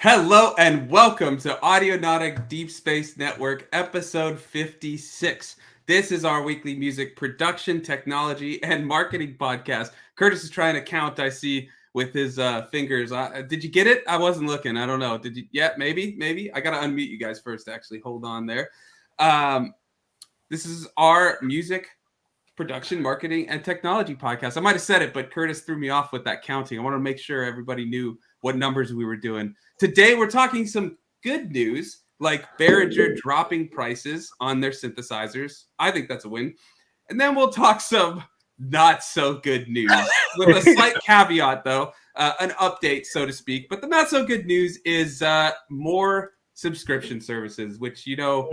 Hello and welcome to Audionautic Deep Space Network, episode 56. This is our weekly music production, technology, and marketing podcast. Curtis is trying to count, I see, with his fingers. Did you get it? I wasn't looking. I don't know. Did you? Yeah, maybe. I got to unmute you guys first, actually. Hold on there. This is our music production, marketing, and technology podcast. I might have said it, but Curtis threw me off with that counting. I want to make sure everybody knew what numbers we were doing. Today, we're talking some good news, like Behringer dropping prices on their synthesizers. I think that's a win. And then we'll talk some not so good news with a slight caveat, though, an update, so to speak. But the not so good news is more subscription services, which, you know,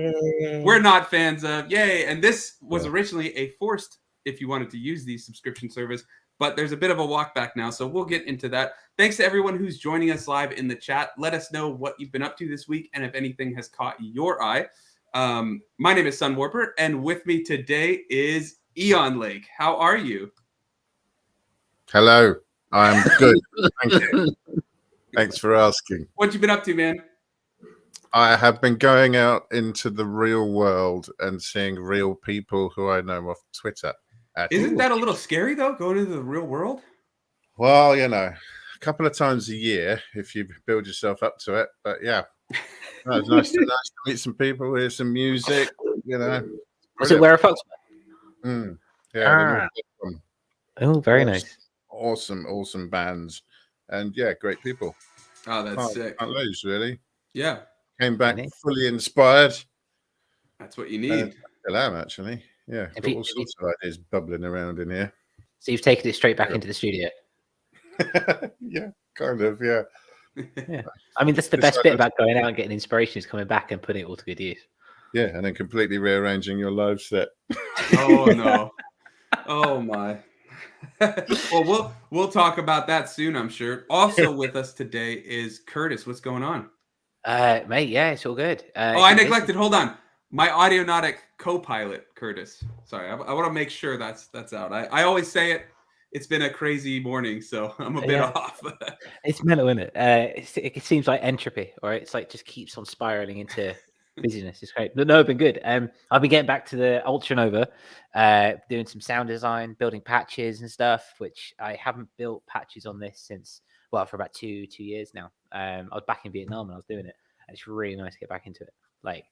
we're not fans of. Yay. And this was originally a forced, if you wanted to use these subscription service, but there's a bit of a walk back now, so we'll get into that. Thanks to everyone who's joining us live in the chat. Let us know what you've been up to this week and if anything has caught your eye. My name is Sun Warper, and with me today is Eon Lake. How are you? Hello, I'm good. Thank you. Thanks for asking. What you been up to, man? I have been going out into the real world and seeing real people who I know off Twitter. Isn't that a little scary, though, going into the real world? Well, you know, a couple of times a year if you build yourself up to it. But yeah, no, it's nice to meet some people, hear some music, you know. Was it Where a Fox? Yeah. Oh, very nice. Awesome bands. And yeah, great people. Oh, that's sick. Can't lose, really. Yeah. Came back fully inspired. That's what you need. Still am, actually. Yeah, got all sorts of ideas bubbling around in here. So you've taken it straight back into the studio? Yeah, kind of, yeah. Yeah. I mean, that's the best bit about going out and getting inspiration is coming back and putting it all to good use. Yeah, and then completely rearranging your live set. Oh, no. Oh, my. Well, we'll talk about that soon, I'm sure. Also with us today is Curtis. What's going on? Mate, yeah, it's all good. I neglected. Hold on. My Audionautic co-pilot, Curtis. Sorry, I want to make sure that's out. I always say it. It's been a crazy morning, so I'm a bit off. It's mental, isn't it? It seems like entropy, or it's like just keeps on spiraling into busyness. It's great. No, it's been good. I've been getting back to the Ultranova, doing some sound design, building patches and stuff, which I haven't built patches on this since, well, for about two years now. I was back in Vietnam and I was doing it. And it's really nice to get back into it. Like,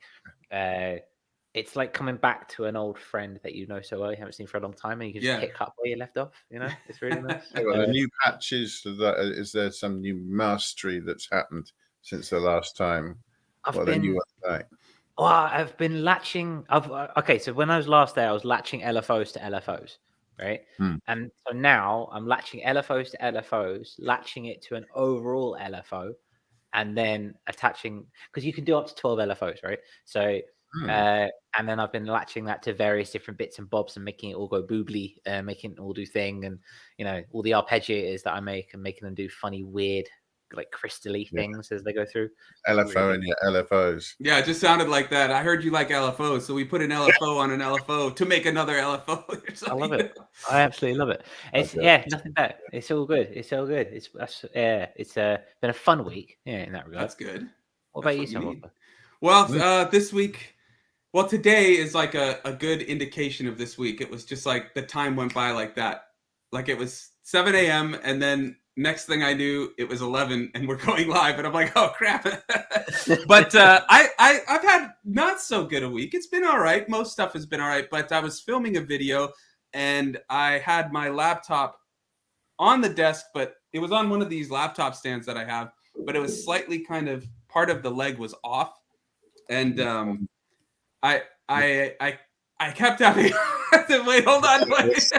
it's like coming back to an old friend that you know so well, you haven't seen for a long time, and you can just pick up where you left off. You know, it's really nice. The new patches, is there some new mastery that's happened since the last time? I've been latching. Okay, so when I was last there, I was latching LFOs to LFOs, right? And so now I'm latching LFOs to LFOs, latching it to an overall LFO, and then attaching, because you can do up to 12 LFOs, right? So, and then I've been latching that to various different bits and bobs and making it all go boobly, making it all do thing, and you know, all the arpeggiators that I make and making them do funny, weird, like crystally things as they go through. LFO and your LFOs. Yeah, it just sounded like that. I heard you like LFOs, so we put an LFO on an LFO to make another LFO. I love it. I absolutely love it. It's nothing better. It's all good. It's been a fun week. Yeah, in that regard. That's good. What about you, Sam? Well, this week. Well, today is like a good indication of this week. It was just like the time went by like that. Like it was 7 a.m. and then next thing I knew, it was 11 and we're going live. And I'm like, oh, crap. But I've had not so good a week. It's been all right. Most stuff has been all right. But I was filming a video and I had my laptop on the desk, but it was on one of these laptop stands that I have. But it was slightly kind of, part of the leg was off. And I kept having wait, hold on. Wait.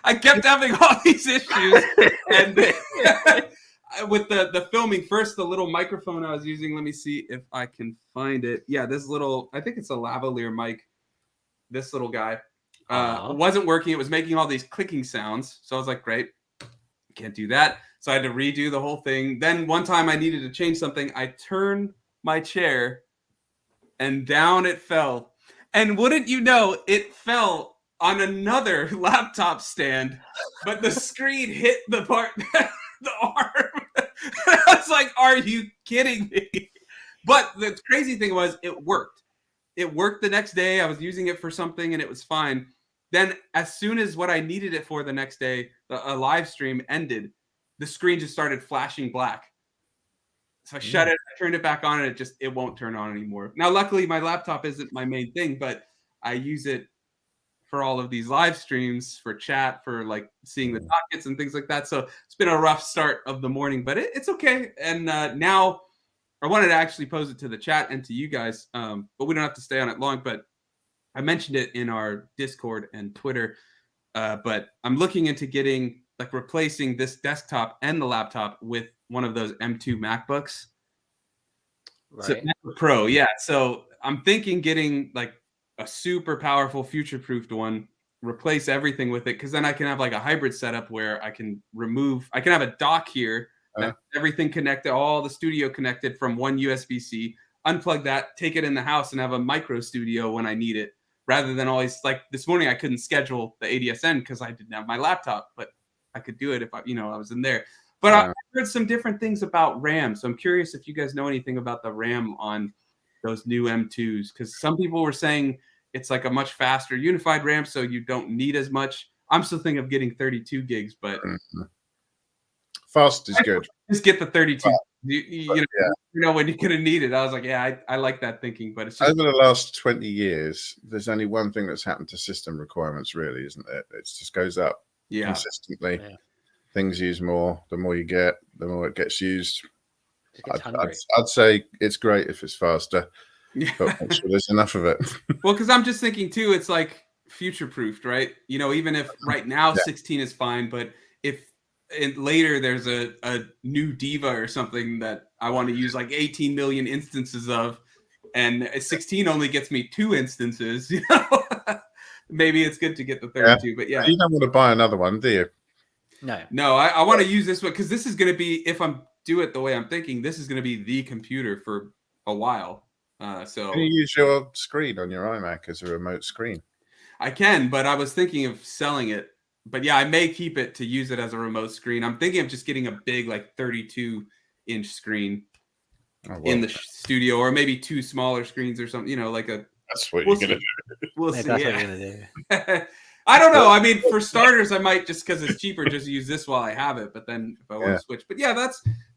I kept having all these issues, and with the filming first, the little microphone I was using. Let me see if I can find it. Yeah, this little, I think it's a lavalier mic. This little guy wasn't working. It was making all these clicking sounds. So I was like, great, can't do that. So I had to redo the whole thing. Then one time I needed to change something. I turned my chair, and down it fell. And wouldn't you know, it fell on another laptop stand, but the screen hit the part, the arm. I was was like, are you kidding me? But the crazy thing was it worked. It worked the next day. I was using it for something and it was fine. Then as soon as what I needed it for the next day, a live stream ended, the screen just started flashing black. So I shut it, I turned it back on, and it won't turn on anymore. Now, luckily, my laptop isn't my main thing, but I use it for all of these live streams, for chat, for like seeing the dockets and things like that. So it's been a rough start of the morning, but it's okay. And now I wanted to actually pose it to the chat and to you guys, but we don't have to stay on it long. But I mentioned it in our Discord and Twitter, but I'm looking into replacing this desktop and the laptop with one of those M2 MacBooks. Right. So MacBook Pro, yeah. So I'm thinking getting like a super powerful, future-proofed one, replace everything with it, because then I can have like a hybrid setup where I can have a dock here, everything connected, all the studio connected from one USB-C, unplug that, take it in the house, and have a micro studio when I need it, rather than always, like this morning I couldn't schedule the ADSN because I didn't have my laptop, but I could do it if I was in there. But I heard some different things about RAM, so I'm curious if you guys know anything about the RAM on those new M2s, because some people were saying it's like a much faster unified RAM, so you don't need as much. I'm still thinking of getting 32 gigs, but fast is good. Just get the 32. You know when you're gonna need it. I was like, yeah, I like that thinking, but it's just over the last 20 years, there's only one thing that's happened to system requirements, really, isn't it? It just goes up consistently. Yeah. Things use more. The more you get, the more it gets used. I'd say it's great if it's faster, but make sure there's enough of it. Well, because I'm just thinking too, it's like future-proofed, right? Even if right now 16 is fine, but if later there's a new Diva or something that I want to use like 18 million instances of, and 16 only gets me 2 instances, maybe it's good to get the 32. But yeah, you don't want to buy another one, do you? No, I want to use this one because this is going to be, if I'm do it the way I'm thinking, this is going to be the computer for a while. So can you use your screen on your iMac as a remote screen? I can, but I was thinking of selling it. But yeah, I may keep it to use it as a remote screen. I'm thinking of just getting a big, like 32-inch screen in the studio, or maybe 2 smaller screens or something. Like a. That's what you're gonna do. We'll see. That's what you're gonna do. I don't know. I mean, for starters, I might, just because it's cheaper, just use this while I have it. But then if I want to switch, but yeah,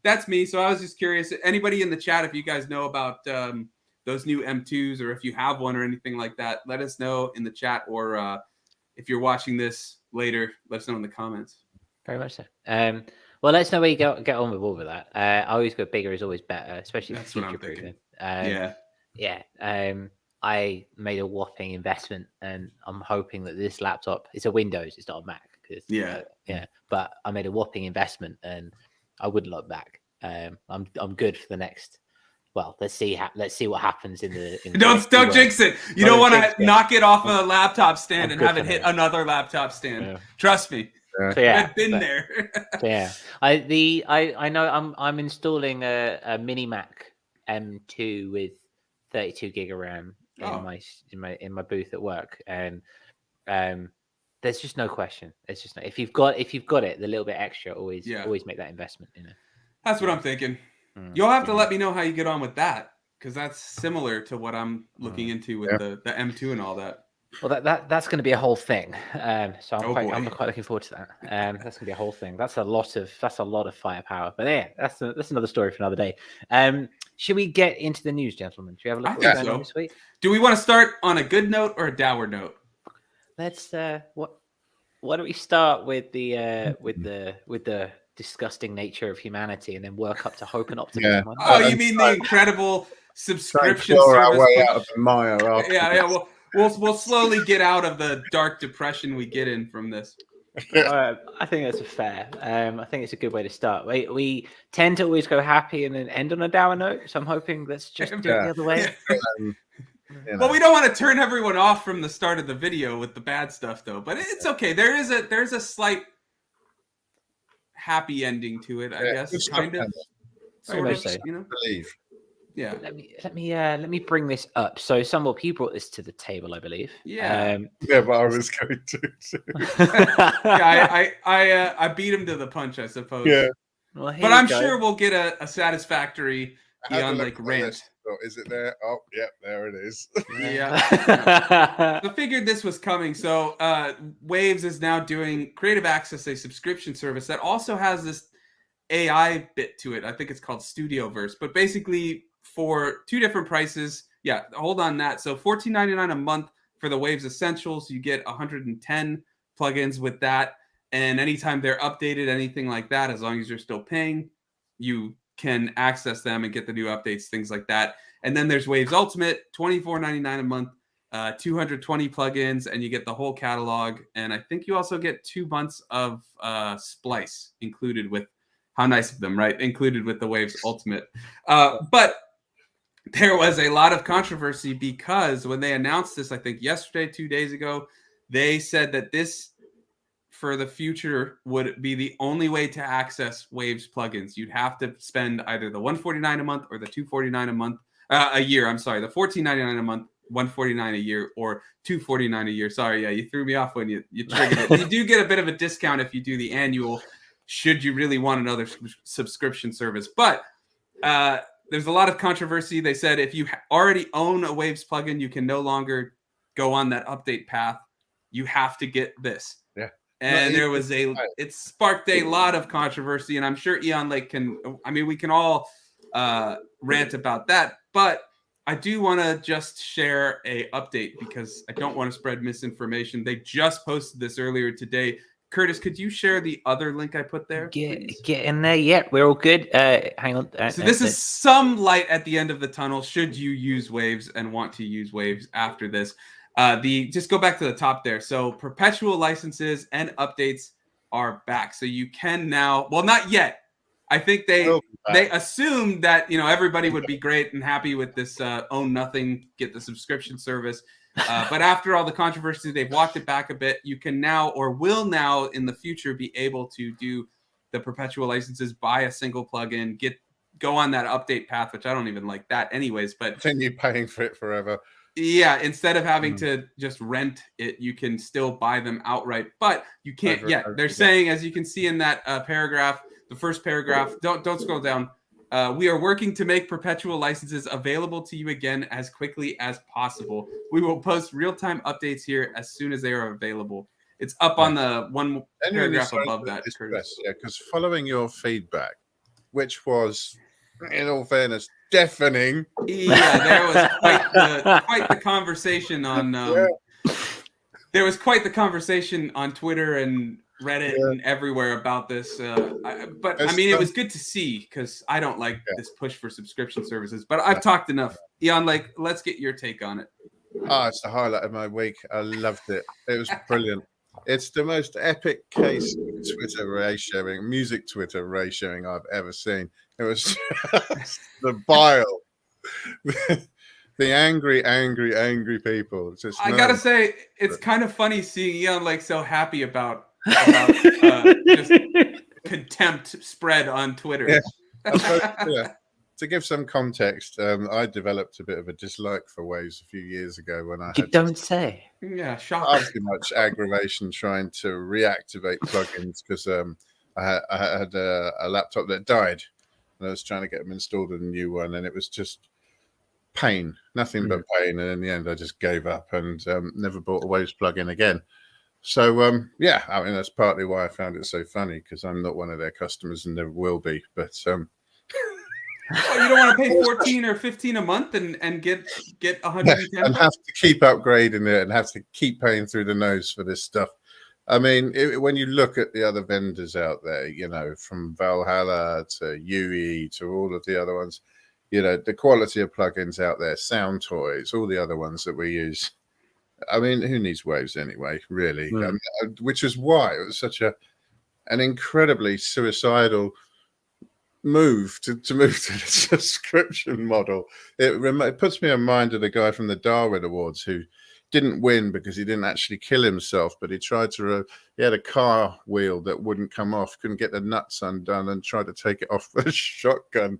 that's me. So I was just curious. Anybody in the chat, if you guys know about those new M2s, or if you have one or anything like that, let us know in the chat. Or if you're watching this later, let us know in the comments. Very much so. Well, let us know where you get on with all of that. I always go bigger is always better, especially that's for what I'm future thinking. Yeah. I made a whopping investment, and I'm hoping that this laptop, it's a Windows, it's not a Mac. But I made a whopping investment, and I wouldn't look back. I'm good for the next. Well, let's see what happens in the. Don't jinx it. You don't want to knock it off a laptop stand and have it hit another laptop stand. Yeah. Trust me. I've been there. I know I'm installing a mini Mac M2 with 32 gig of RAM in my booth at work, and there's just no question. It's just if you've got it, the little bit extra, always make that investment. That's what I'm thinking. You'll have to let me know how you get on with that, because that's similar to what I'm looking into with the M2 and all that. Well, that's going to be a whole thing. So I'm quite looking forward to that. That's going to be a whole thing. That's a lot of firepower. But yeah, that's another story for another day. Should we get into the news, gentlemen? Do you have a look at what's going on this week? Do we want to start on a good note or a dour note? Let's. Why don't we start with the disgusting nature of humanity, and then work up to hope and optimism? Yeah. Oh, you mean the incredible subscription service? Our way out of the mire. Yeah. We'll slowly get out of the dark depression we get in from this. I think that's fair. I think it's a good way to start. We tend to always go happy and then end on a dour note, so I'm hoping let's just do it the other way. Well, we don't want to turn everyone off from the start of the video with the bad stuff, though. But it's okay. There's a slight happy ending to it, I guess. Kind of. Sort of, believe. Yeah. Let me bring this up. So some more people brought this to the table, I believe. Yeah. But I was going to. I beat him to the punch, I suppose. Yeah. Well, but I'm sure we'll get a satisfactory Eon Lake rant. Is it there? Oh, yeah, there it is. Yeah. I figured this was coming. So Waves is now doing Creative Access, a subscription service that also has this AI bit to it. I think it's called Studioverse. But basically for 2 different prices. Yeah, hold on that. So $14.99 a month for the Waves Essentials. You get 110 plugins with that. And anytime they're updated, anything like that, as long as you're still paying, you can access them and get the new updates, things like that. And then there's Waves Ultimate, $24.99 a month, 220 plugins, and you get the whole catalog. And I think you also get 2 months of Splice included with, how nice of them, right? Included with the Waves Ultimate. But there was a lot of controversy because when they announced this, I think yesterday, 2 days ago, they said that this for the future would be the only way to access Waves plugins. You'd have to spend either the $149 a month or the $249 a month a year. I'm sorry, the $14.99 a month, $149 a year, or $249 a year. Sorry, yeah, you threw me off when you triggered it. You do get a bit of a discount if you do the annual, should you really want another subscription service. But there's a lot of controversy. They said if you already own a Waves plugin, you can no longer go on that update path. You have to get this. Yeah. And there was it sparked a lot of controversy, and I'm sure Eon Lake we can all rant about that, but I do want to just share a update because I don't want to spread misinformation. They just posted this earlier today. Curtis, could you share the other link I put there? Get in there. Yeah, we're all good. Hang on. So this is some light at the end of the tunnel should you use Waves and want to use Waves after this. Just go back to the top there. So perpetual licenses and updates are back. So you can now, well, not yet. I think they assumed that, everybody would be great and happy with this own nothing, get the subscription service. But after all the controversy, they've walked it back a bit. You can now, or will now in the future, be able to do the perpetual licenses, buy a single plugin, go on that update path, which I don't even like that anyways. But continue paying for it forever. Yeah, instead of having to just rent it, you can still buy them outright. But you can't yet. They're saying, as you can see in that paragraph, the first paragraph, don't scroll down. We are working to make perpetual licenses available to you again as quickly as possible. We will post real-time updates here as soon as they are available. It's up on the one paragraph above that, Curtis. Yeah, because following your feedback, which was, in all fairness, deafening. Yeah, there was quite the conversation on. There was quite the conversation on Twitter and Reddit and everywhere about this. It was good to see because I don't like this push for subscription services. But I've talked enough. Eon, let's get your take on it. It's the highlight of my week. I loved it. It was brilliant. It's the most epic case of Twitter ray sharing, music Twitter ray sharing I've ever seen. It was just the bile, the angry people. I gotta say, it's kind of funny seeing Eon so happy about just contempt spread on Twitter. Yeah. To give some context, I developed a bit of a dislike for Waves a few years ago when I don't say. Yeah, shocking. Far too much aggravation trying to reactivate plugins because I had a laptop that died and I was trying to get them installed in a new one, and it was just pain, nothing but pain. And in the end, I just gave up and never bought a Waves plugin again. So that's partly why I found it so funny because I'm not one of their customers and never will be. But you don't want to pay 14 or 15 a month and get 110 and have to keep upgrading it and have to keep paying through the nose for this stuff. I mean, when you look at the other vendors out there, from Valhalla to UE to all of the other ones, the quality of plugins out there, Sound Toys, all the other ones that we use. I mean, who needs Waves anyway, really? Which is why it was such an incredibly suicidal move to move to the subscription model. It puts me in mind of the guy from the Darwin Awards who didn't win because he didn't actually kill himself, but he tried to he had a car wheel that wouldn't come off, couldn't get the nuts undone, and tried to take it off with a shotgun.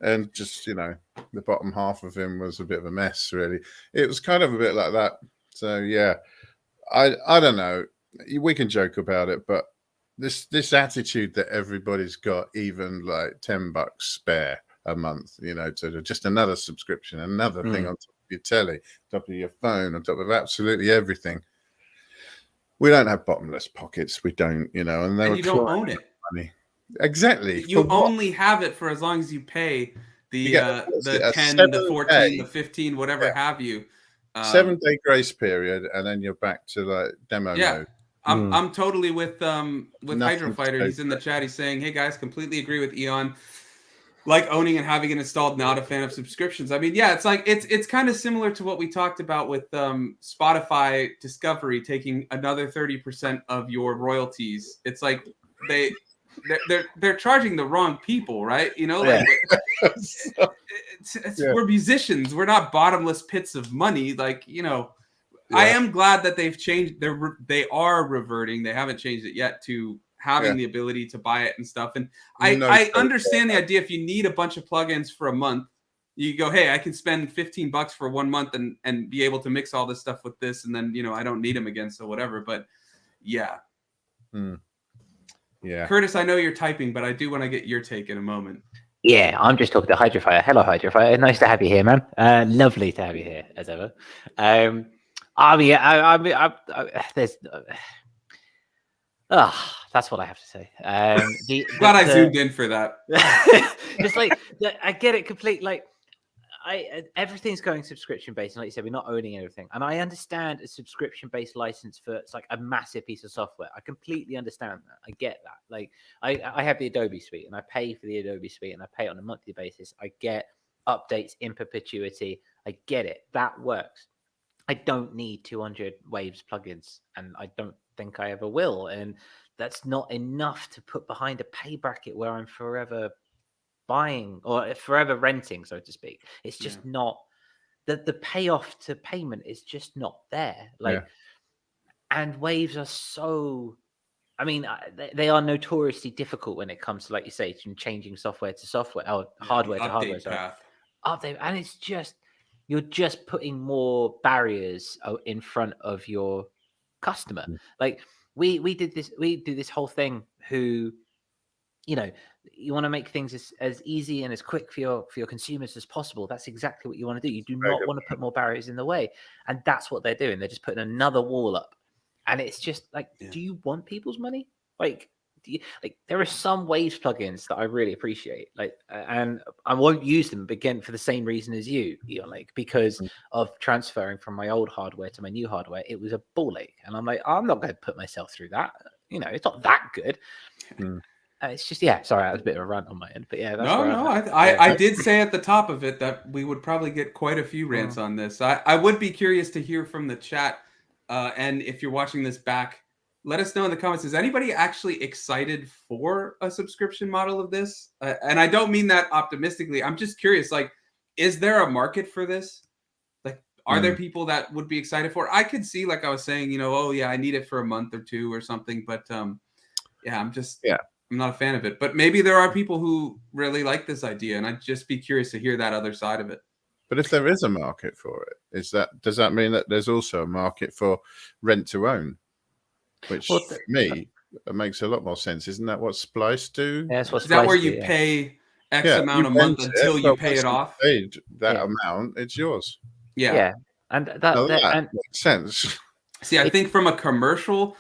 And just the bottom half of him was a bit of a mess, really. It was kind of a bit like that. So yeah, I don't know, we can joke about it, but this attitude that everybody's got, even like $10 spare a month, to just another subscription, another thing on top of your telly, on top of your phone, on top of absolutely everything. We don't have bottomless pockets. We don't, and you don't own it. Money. Exactly. You only have it for as long as you pay the 10, the 14, the 15, whatever have you. 7-day grace period, and then you're back to like demo mode. I'm totally with Hydro Fighter. He's in the chat. He's saying, "Hey guys, completely agree with Eon. Like owning and having it installed. Not a fan of subscriptions. I mean, yeah, it's like it's kind of similar to what we talked about with Spotify Discovery taking another 30% of your royalties. It's like they're charging the wrong people, right? We're musicians. We're not bottomless pits of money. I am glad that they've changed. They are reverting. They haven't changed it yet to having the ability to buy it and stuff. And I understand the idea. If you need a bunch of plugins for a month, you go, hey, I can spend $15 for 1 month and be able to mix all this stuff with this. And then, I don't need them again. So whatever. But yeah. Yeah. Curtis, I know you're typing, but I do want to get your take in a moment. Yeah, I'm just talking to Hydrofighter. Hello, Hydrofighter. Nice to have you here, man. Lovely to have you here, as ever. That's what I have to say. Glad I zoomed in for that. Just I get it completely. Like, everything's going subscription based, and like you said, we're not owning everything. And I understand a subscription based license for it's like a massive piece of software. I completely understand that. I get that. Like, I have the Adobe suite, and I pay for the Adobe suite, and I pay it on a monthly basis. I get updates in perpetuity. I get it. That works. I don't need 200 Waves plugins, and I don't think I ever will. And that's not enough to put behind a pay bracket where I'm forever buying or forever renting, so to speak. It's just not the payoff to payment is just not there. And Waves are so, I mean, they are notoriously difficult when it comes to, like you say, from changing software to software or hardware to hardware. Update, and it's just, you're just putting more barriers in front of your customer. Like we do this whole thing you want to make things as easy and as quick for your consumers as possible. That's exactly what you want to do. You do not want to put more barriers in the way. And that's what they're doing. They're just putting another wall up. And it's just like, do you want people's money? There are some Waves plugins that I really appreciate, and I won't use them again for the same reason as you, because of transferring from my old hardware to my new hardware. It was a ball ache, and I'm like, I'm not going to put myself through that. It's not that good. It's just, sorry, that was a bit of a rant on my end, but that's I did say at the top of it that we would probably get quite a few rants on this. I would be curious to hear from the chat, and if you're watching this back, let us know in the comments. Is anybody actually excited for a subscription model of this? And I don't mean that optimistically. I'm just curious, is there a market for this? Are there people that would be excited for it? I could see, like I was saying, I need it for a month or two or something. But I'm not a fan of it. But maybe there are people who really like this idea, and I'd just be curious to hear that other side of it. But if there is a market for it, does that mean that there's also a market for rent to own? Which for me, it makes a lot more sense. Isn't that what Splice do? Yeah, is that where you pay X amount a month until you pay it off? Paid that amount, it's yours. Yeah. And that makes sense. See, I think from a commercial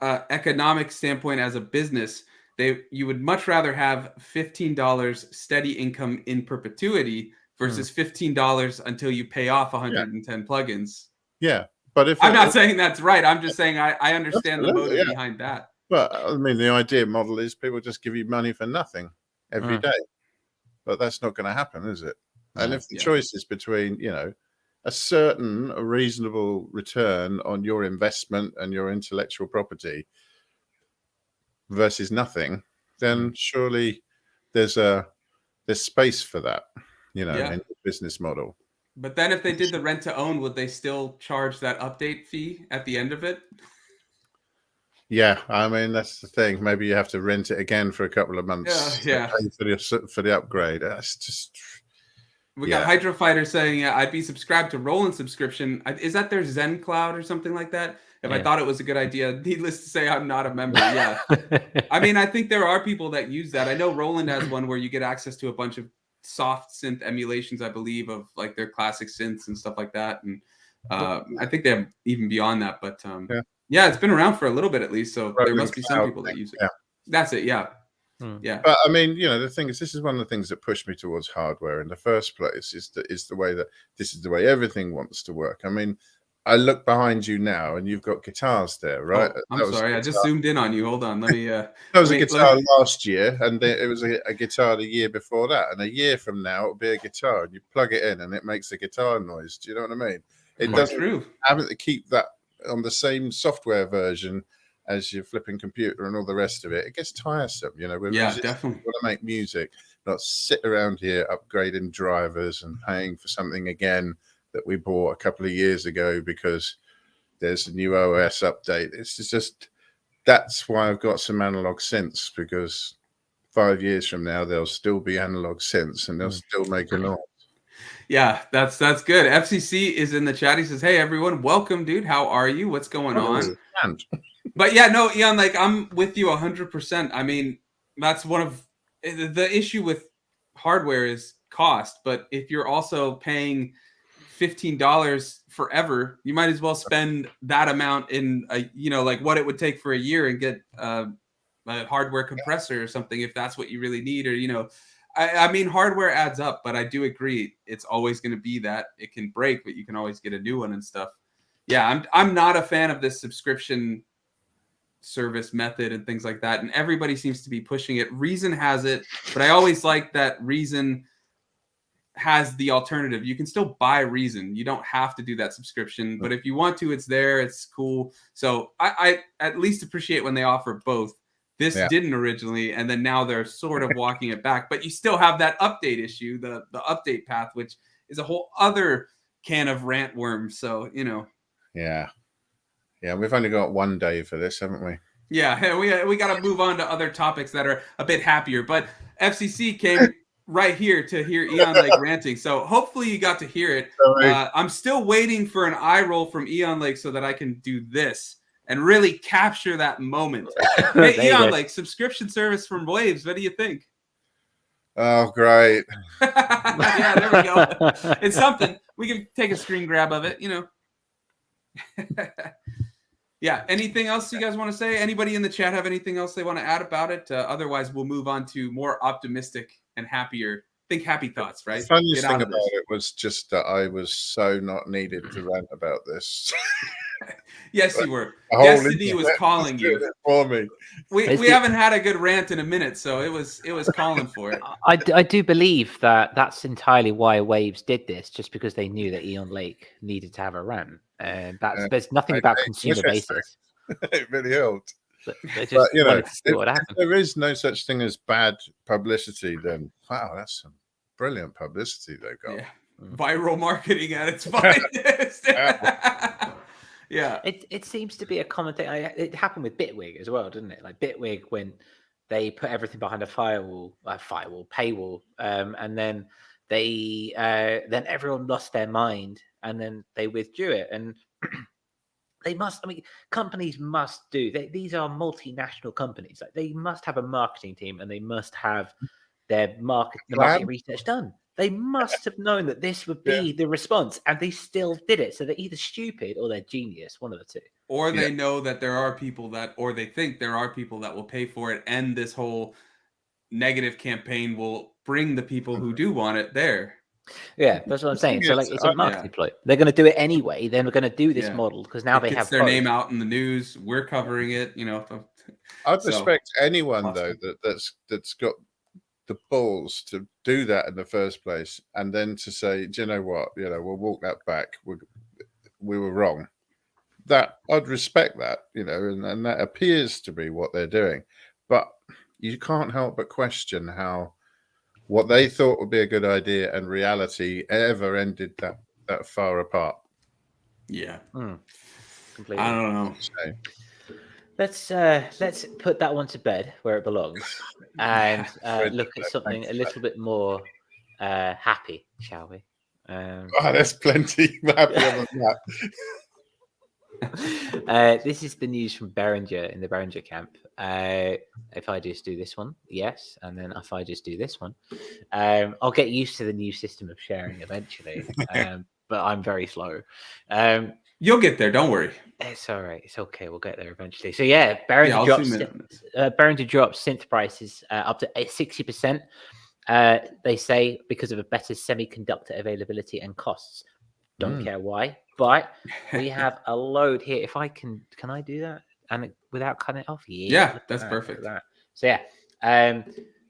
economic standpoint as a business, you would much rather have $15 steady income in perpetuity versus $15 until you pay off 110 plugins. Yeah. But I'm not saying that's right. I'm just saying I understand the motive behind that. But I mean, the idea model is people just give you money for nothing every day. But that's not going to happen, is it? And if the choice is between, a certain reasonable return on your investment and your intellectual property versus nothing, then surely there's space for that, in the business model. But then if they did the rent to own, would they still charge that update fee at the end of it? Yeah, I mean, that's the thing. Maybe you have to rent it again for a couple of months. Pay for the upgrade. That's just... We got Hydro Fighter saying, I'd be subscribed to Roland subscription. Is that their Zen Cloud or something like that? If I thought it was a good idea, needless to say, I'm not a member. Yeah. I mean, I think there are people that use that. I know Roland has one where you get access to a bunch of soft synth emulations, I believe, of like their classic synths and stuff like that. And I think they have even beyond that. But yeah, it's been around for a little bit at least. So there must be some people that use it. Yeah. That's it. Yeah. Yeah. But I mean, you know, the thing is, this is one of the things that pushed me towards hardware in the first place, is the way that this is the way everything wants to work. I mean, I look behind you now and you've got guitars there, right? Oh, I'm sorry. I just zoomed in on you. Hold on. Let me. That was a guitar last year, and it was a guitar the year before that. And a year from now, it'll be a guitar, and you plug it in and it makes a guitar noise. Do you know what I mean? It doesn't having to keep that on the same software version as your flipping computer and all the rest of it. It gets tiresome, you know. Definitely want to make music, not sit around here upgrading drivers and paying for something again that we bought a couple of years ago because there's a new OS update. It's just, that's why I've got some analog synths, because 5 years from now there'll still be analog synths and they'll still make a noise. Yeah, that's good. FCC is in the chat. He says, "Hey everyone, welcome, dude. How are you? What's going on?" But yeah, no, Eon, like I'm with you 100%. I mean, that's one of the issue with hardware is cost. But if you're also paying $15 forever, you might as well spend that amount in like what it would take for a year and get a hardware compressor or something, if that's what you really need. Or I mean, hardware adds up, but I do agree it's always going to be that it can break, but you can always get a new one and stuff. Yeah, I'm not a fan of this subscription service method and things like that, and everybody seems to be pushing it. Reason has it, but I always like that Reason has the alternative. You can still buy Reason. You don't have to do that subscription, but if you want to, it's there. It's cool. So I at least appreciate when they offer both. This didn't originally, and then now they're sort of walking it back, but you still have that update issue, the update path, which is a whole other can of rant worms. So, Yeah, we've only got one day for this, haven't we? Yeah, we got to move on to other topics that are a bit happier. But FCC came right here to hear Eon Lake ranting, so hopefully you got to hear it. I'm still waiting for an eye roll from Eon Lake so that I can do this and really capture that moment. Hey, Eon Lake, subscription service from Waves. What do you think? Oh, great. Yeah, there we go. It's something. We can take a screen grab of it, Yeah. Anything else you guys want to say? Anybody in the chat have anything else they want to add about it? Otherwise, we'll move on to more optimistic and happier. Think happy thoughts, right? The funniest thing about it was just that I was so not needed to rant about this. Yes, you were. Destiny was calling you for me. We haven't had a good rant in a minute, so it was calling for it. I do believe that's entirely why Waves did this, just because they knew that Eon Lake needed to have a rant, and there's nothing about consumer basis. It really helped. But if there is no such thing as bad publicity, then wow, that's some brilliant publicity they got. Yeah. Viral marketing at its finest. Yeah, it seems to be a common thing. It happened with Bitwig as well, didn't it? Like Bitwig, when they put everything behind a paywall, and then then everyone lost their mind, and then they withdrew it. And they must. I mean, companies must do. These are multinational companies. Like they must have a marketing team, and they must have their marketing research done. They must have known that this would be the response, and they still did it. So they're either stupid or they're genius, one of the two. Or they know that there are people or they think there are people that will pay for it, and this whole negative campaign will bring the people who do want it there. Yeah, that's what I'm saying. So it's a marketing ploy. They're going to do it anyway. Then we're going to do this model because now they have their name out in the news. We're covering it. I'd respect anyone though that's got the balls to do that in the first place, and then to say, do you know what, we'll walk that back, we were wrong. That I'd respect that, and that appears to be what they're doing, but you can't help but question how what they thought would be a good idea and reality ever ended that far apart. Yeah. Completely. I don't know. Let's put that one to bed where it belongs, and look at something a little bit more happy, shall we? There's plenty happier than that. This is the news from Behringer in the Behringer camp. If I just do this one, yes, and then if I just do this one, I'll get used to the new system of sharing eventually. But I'm very slow. You'll get there. Don't worry. It's all right. It's okay. We'll get there eventually. So yeah, Behringer drops synth prices up to 60%. They say because of a better semiconductor availability and costs. Don't care why, but we have a load here. If I can I do that and without cutting it off? Yeah, that's perfect. So yeah,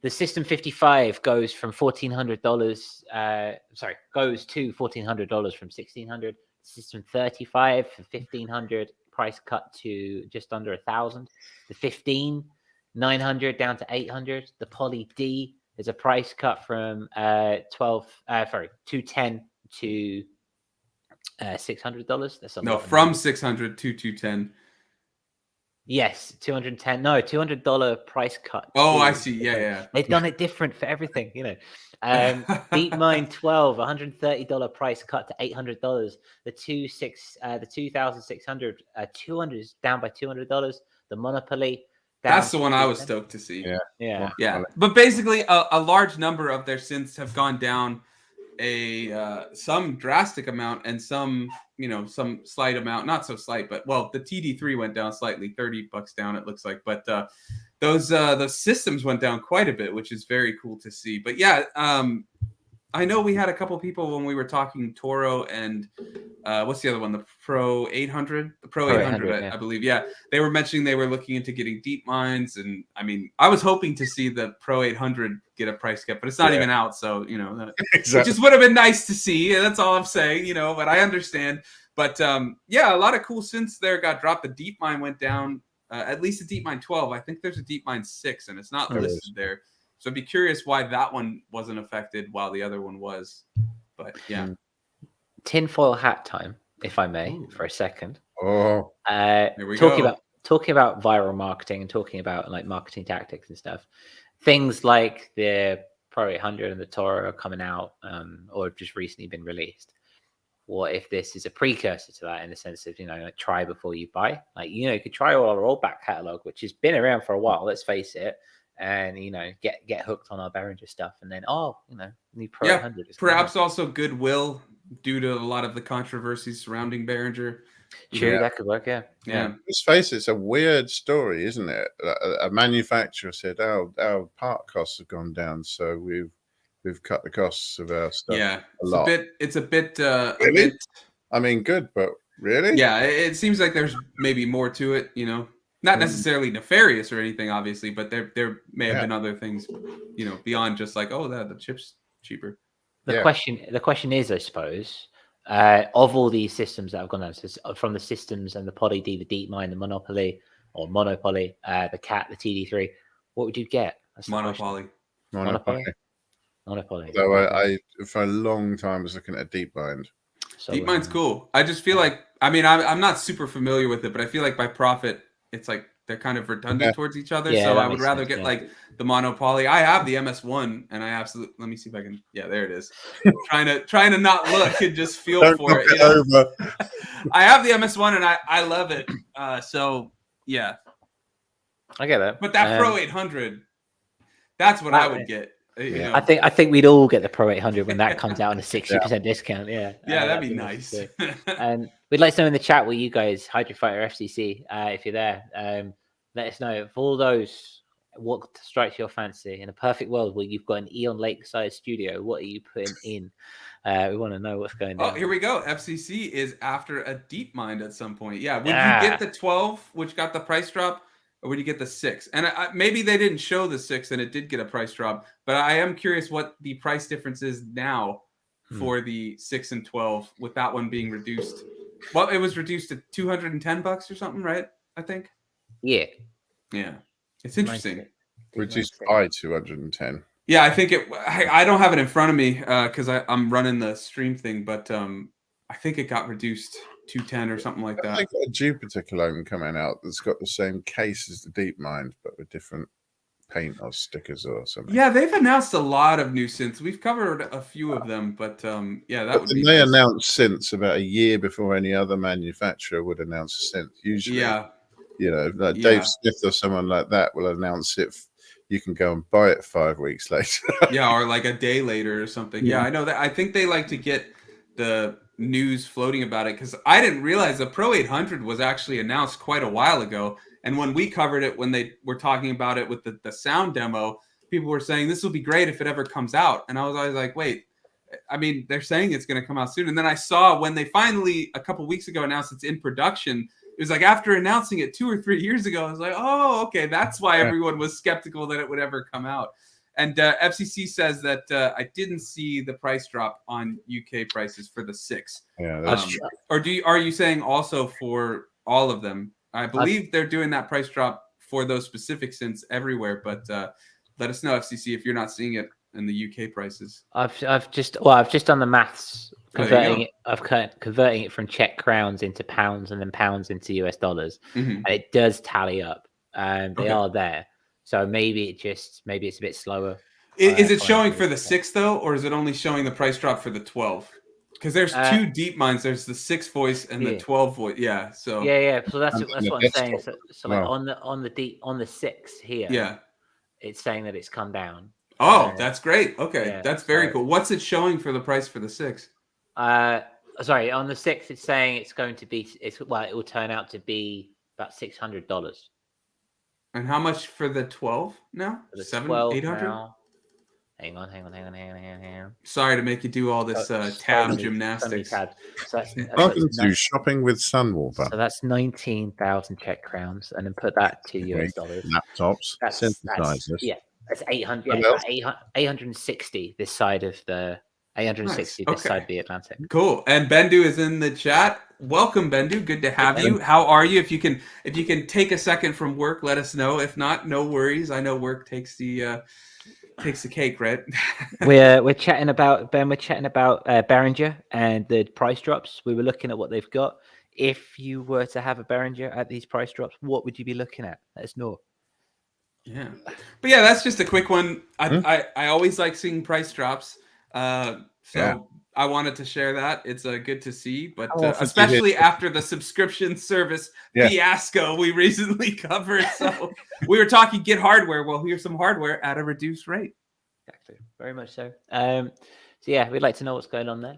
the System 55 goes from $1,400. Goes to $1,400 from $1,600. System 35 for $1,500. Price cut to just under $1,000. The 15 $900 down to $800. The Poly D is a price cut from $210 to $600. That's from $600 to $210. Yes, $210. No, $200 price cut. Oh, I see. Yeah. They've done it different for everything, DeepMind 12, $130 price cut to $800. The 2600, 200 is down by $200. The Monopoly. That's the one I was stoked to see. Yeah. But basically, a large number of their synths have gone down some drastic amount and some slight amount, not so slight, but the TD3 went down slightly, $30 down it looks like, but those systems went down quite a bit, which is very cool to see. But yeah, I know we had a couple people when we were talking Toro and what's the other one, the Pro 800, I believe. Yeah, they were mentioning they were looking into getting DeepMinds, and I mean, I was hoping to see the Pro 800 get a price cut, but it's not even out, so exactly. It just would have been nice to see. And that's all I'm saying, but I understand. But yeah, a lot of cool synths there got dropped. The DeepMind went down, at least the DeepMind 12. I think there's a DeepMind 6, and it's not listed there. So I'd be curious why that one wasn't affected while the other one was. But yeah. Tinfoil hat time, if I may, for a second. Oh, here we go. Talking about viral marketing and talking about like marketing tactics and stuff. Things like the Pro 800 and the Toro are coming out or have just recently been released. What if this is a precursor to that in the sense of, like try before you buy? Like, you could try all our old back catalog, which has been around for a while, let's face it. And get hooked on our Behringer stuff, and then new Pro 800. Perhaps also goodwill due to a lot of the controversies surrounding Behringer. True, that could work. Yeah. Let's face it, it's a weird story, isn't it? A manufacturer said, our part costs have gone down, so we've cut the costs of our stuff. Yeah, a lot. It's a bit. Really? I mean, good, but really? Yeah, it seems like there's maybe more to it. Not necessarily nefarious or anything, obviously, but there may have been other things, beyond just like, the chip's cheaper. The question is, I suppose, of all these systems that have gone down, so from the systems and the Poly D, the DeepMind, the Monopoly, the Cat, the TD3, what would you get? Monopoly. So I for a long time was looking at DeepMind. DeepMind's cool. I just feel like, I'm not super familiar with it, but I feel like by profit, it's like they're kind of redundant towards each other. So I would rather get like the Monopoly. I have the MS1 and I absolutely, let me see if I can. Yeah, there it is. trying to not look and just feel for it. Over. I have the MS1 and I love it. So yeah, I get that. But that Pro 800, that's what I would get. I think we'd all get the Pro 800 when that comes out on a 60% discount. Yeah, that'd be nice. And we'd like to know in the chat what you guys, Hydrofighter FCC, if you're there, let us know for all those. What strikes your fancy in a perfect world where you've got an Eon Lakeside studio? What are you putting in? We want to know what's going on. Oh, here we go. FCC is after a DeepMind at some point. Yeah, would you get the 12, which got the price drop? Or would you get the 6? And maybe they didn't show the 6 and it did get a price drop. But I am curious what the price difference is now for the 6 and 12 with that one being reduced. Well, it was reduced to $210 or something, right? I think. Yeah. Yeah. It's interesting. Reduced by 210. Yeah, I think I don't have it in front of me because I'm running the stream thing, but I think it got reduced 210 or something like that. I think a Jupiter cologne coming out that's got the same case as the DeepMind, but with different paint or stickers or something. Yeah, they've announced a lot of new synths. We've covered a few of them, but yeah, that would be they nice. announce synths about a year before any other manufacturer would announce a synth. Usually, like Dave Smith or someone like that will announce it. You can go and buy it 5 weeks later. Yeah, or like a day later or something. Yeah, I know that. I think they like to get the news floating about it, because I didn't realize the Pro 800 was actually announced quite a while ago. And when we covered it, when they were talking about it with the sound demo, people were saying this will be great if it ever comes out. And I was always like, wait, I mean, they're saying it's going to come out soon. And then I saw when they finally, a couple weeks ago, announced it's in production. It was like after announcing it 2 or 3 years ago, I was like, oh, okay, that's why everyone was skeptical that it would ever come out. And FCC says that I didn't see the price drop on UK prices for the 6. Yeah, that's true. Or are you saying also for all of them? I believe they're doing that price drop for those specific synths everywhere, but let us know, FCC, if you're not seeing it in the UK prices. I've just done the maths, converting it from Czech crowns into pounds and then pounds into US dollars, and it does tally up. They are there, so maybe it's a bit slower. Is it showing for the 6 though, or is it only showing the price drop for the 12? Because there's 2 deep minds. There's the 6 voice and the 12 voice. Yeah. So So that's what I'm saying. So like on the 6 here, it's saying that it's come down. Oh, that's great. Okay, that's very cool. What's it showing for the price for the 6? Sorry, on the 6, it's saying it's going to be. It will turn out to be about $600. And how much for the 12 now? 800. Hang on. Sorry to make you do all this tab gymnastics. So welcome to shopping with Sunwalker. So that's 19,000 Czech crowns, and then put that to US dollars. Laptops, synthesizers. That's 800. 860 this side of the 860 this side of the Atlantic. Cool. And Bendu is in the chat. Welcome, Bendu. Good to have you. How are you? If you can take a second from work, let us know. If not, no worries. I know work takes the cake, right? we're chatting about Behringer and the price drops. We were looking at what they've got. If you were to have a Behringer at these price drops, what would you be looking at? Let us know. Yeah, but yeah, that's just a quick one. I always like seeing price drops, so I wanted to share that. It's good to see, but especially after the subscription service fiasco we recently covered. So we were talking get hardware. Well, here's some hardware at a reduced rate. Exactly, very much so. So yeah, we'd like to know what's going on there.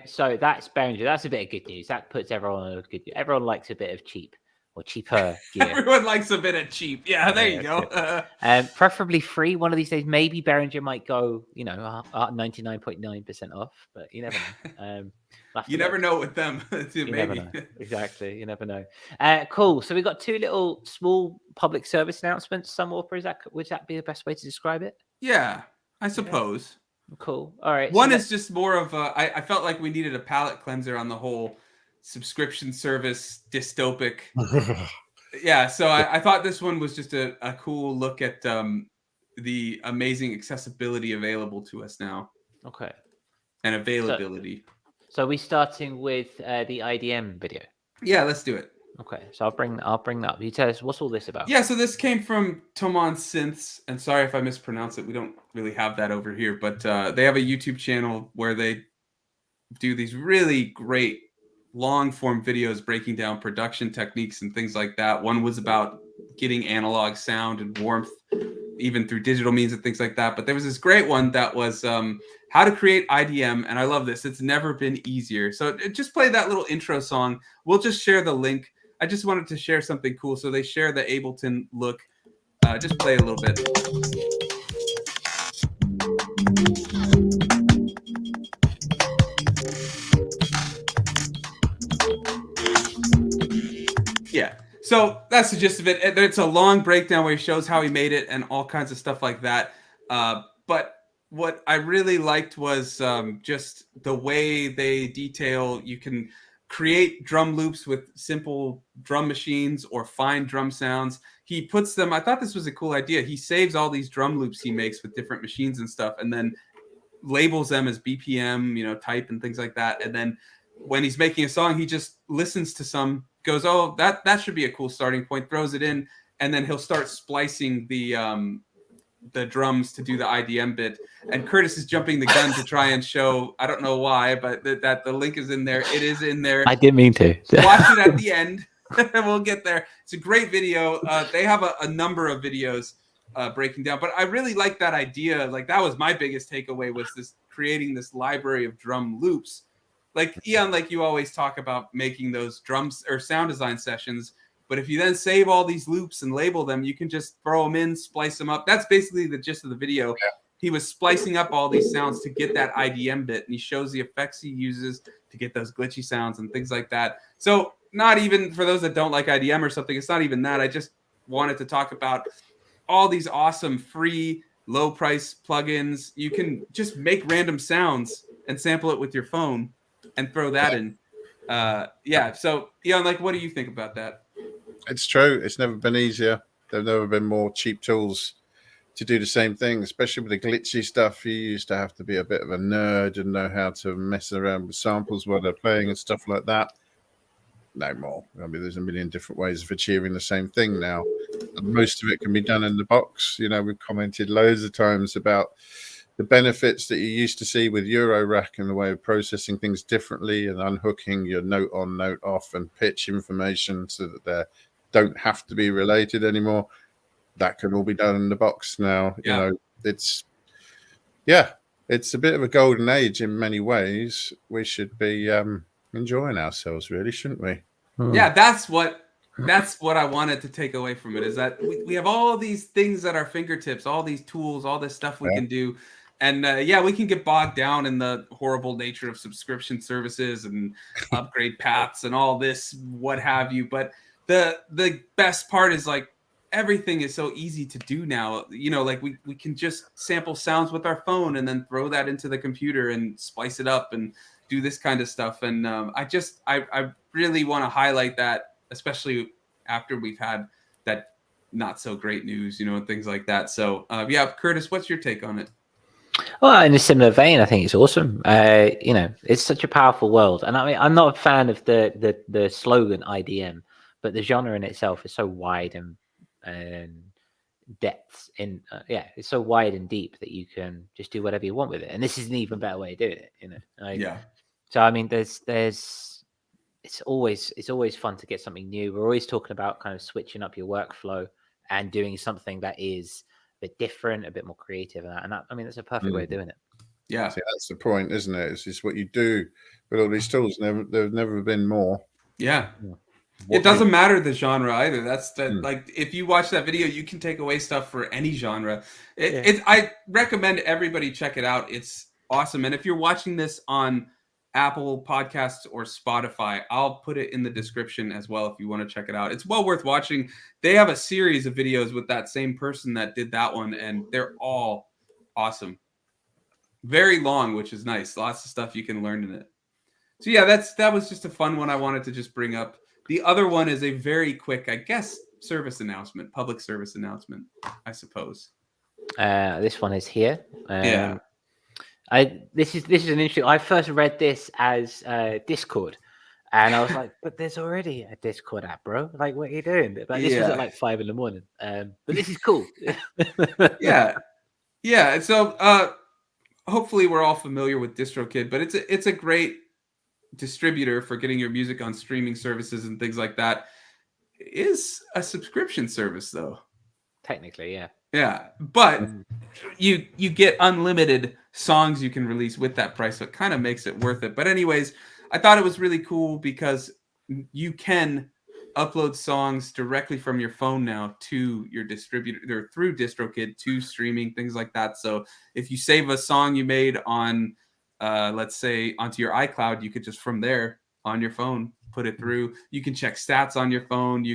So that's Behringer. That's a bit of good news. That puts everyone on a good news. Everyone likes a bit of cheap or cheaper gear. Everyone likes a bit of cheap. Yeah, there you go. Preferably free. One of these days, maybe Behringer might go, 99.9% off, but you never know. You never know with them. You never know. Exactly. You never know. Cool. So we've got 2 little small public service announcements. Sunwalker, would that be the best way to describe it? Yeah, I suppose. Yeah. Cool. All right. One is just more of I felt like we needed a palate cleanser on the whole subscription service dystopic. Yeah, so I thought this one was just a cool look at the amazing accessibility available to us now. Okay. And availability. So we starting with the IDM video. Yeah, let's do it. Okay, so I'll bring that up. You tell us, what's all this about? Yeah, so this came from Tomon Synths, and sorry if I mispronounce it. We don't really have that over here, but they have a YouTube channel where they do these really great long-form videos breaking down production techniques and things like that. One was about getting analog sound and warmth, even through digital means and things like that. But there was this great one that was how to create IDM, and I love this. It's never been easier. So just play that little intro song. We'll just share the link. I just wanted to share something cool. So they share the Ableton look. Just play a little bit. Yeah. So that's the gist of it. It's a long breakdown where he shows how he made it and all kinds of stuff like that. But what I really liked was just the way they detail. You can create drum loops with simple drum machines or find drum sounds. He puts them, I thought this was a cool idea. He saves all these drum loops he makes with different machines and stuff, and then labels them as BPM, type and things like that. And then when he's making a song, he just listens to some, goes, oh, that should be a cool starting point, throws it in, and then he'll start splicing the the drums to do the IDM bit, and Curtis is jumping the gun to try and show, I don't know why, but that the link is in there. It is in there. I didn't mean to. Watch it at the end. We'll get there. It's a great video. They have a number of videos breaking down, but I really like that idea. Like, that was my biggest takeaway, was this creating this library of drum loops. Like, Eon, like you always talk about making those drums or sound design sessions, but if you then save all these loops and label them, you can just throw them in, splice them up. That's basically the gist of the video. Yeah. He was splicing up all these sounds to get that IDM bit, and he shows the effects he uses to get those glitchy sounds and things like that. So not even for those that don't like IDM or something, it's not even that. I just wanted to talk about all these awesome free low price plugins. You can just make random sounds and sample it with your phone and throw that in. So Eon, like, what do you think about that? It's true. It's never been easier. There've never been more cheap tools to do the same thing, especially with the glitchy stuff. You used to have to be a bit of a nerd and know how to mess around with samples while they're playing and stuff like that. No more. I mean, there's a million different ways of achieving the same thing now. And most of it can be done in the box. You know, we've commented loads of times about the benefits that you used to see with Eurorack and the way of processing things differently and unhooking your note on, note off, and pitch information so that they don't have to be related anymore. That can all be done in the box now. Yeah. You know, it's a bit of a golden age in many ways. We should be enjoying ourselves, really, shouldn't we? Yeah, that's what I wanted to take away from it, is that we have all these things at our fingertips, all these tools, all this stuff we can do. And we can get bogged down in the horrible nature of subscription services and upgrade paths and all this, what have you. But the best part is, like, everything is so easy to do now. You know, like we can just sample sounds with our phone and then throw that into the computer and splice it up and do this kind of stuff. And I really want to highlight that, especially after we've had that not so great news, you know, and things like that. So Curtis, what's your take on it? Well, in a similar vein, I think it's awesome. You know, it's such a powerful world, and I mean, I'm not a fan of the slogan IDM, but the genre in itself is so wide and depths in it's so wide and deep that you can just do whatever you want with it. And this is an even better way of doing it, you know. So I mean, it's always fun to get something new. We're always talking about kind of switching up your workflow and doing something that is a bit different, a bit more creative, and that, I mean, that's a perfect way of doing it. Yeah, see, that's the point, isn't it? It's just what you do with all these tools. There's never been more. Yeah. It doesn't matter the genre either. That's like, if you watch that video, you can take away stuff for any genre. I recommend everybody check it out. It's awesome. And if you're watching this on Apple Podcasts or Spotify, I'll put it in the description as well if you want to check it out. It's well worth watching. They have a series of videos with that same person that did that one, and they're all awesome. Very long, which is nice. Lots of stuff you can learn in it. So yeah, that was just a fun one I wanted to just bring up. The other one is a very quick, I guess, public service announcement, I suppose. This one is here. This is an interesting. I first read this as Discord, and I was like, "But there's already a Discord app, bro. Like, what are you doing?" But this was at like 5 a.m. But this is cool. yeah. So hopefully we're all familiar with Distrokid, but it's a great distributor for getting your music on streaming services and things like that. It is a subscription service, though. Technically, yeah. Yeah, but you get unlimited songs you can release with that price, so it kind of makes it worth it. But anyways, I thought it was really cool because you can upload songs directly from your phone now to your distributor, or through Distrokid, to streaming, things like that. So if you save a song you made on, let's say, onto your iCloud, you could just from there on your phone put it through. You can check stats on your phone.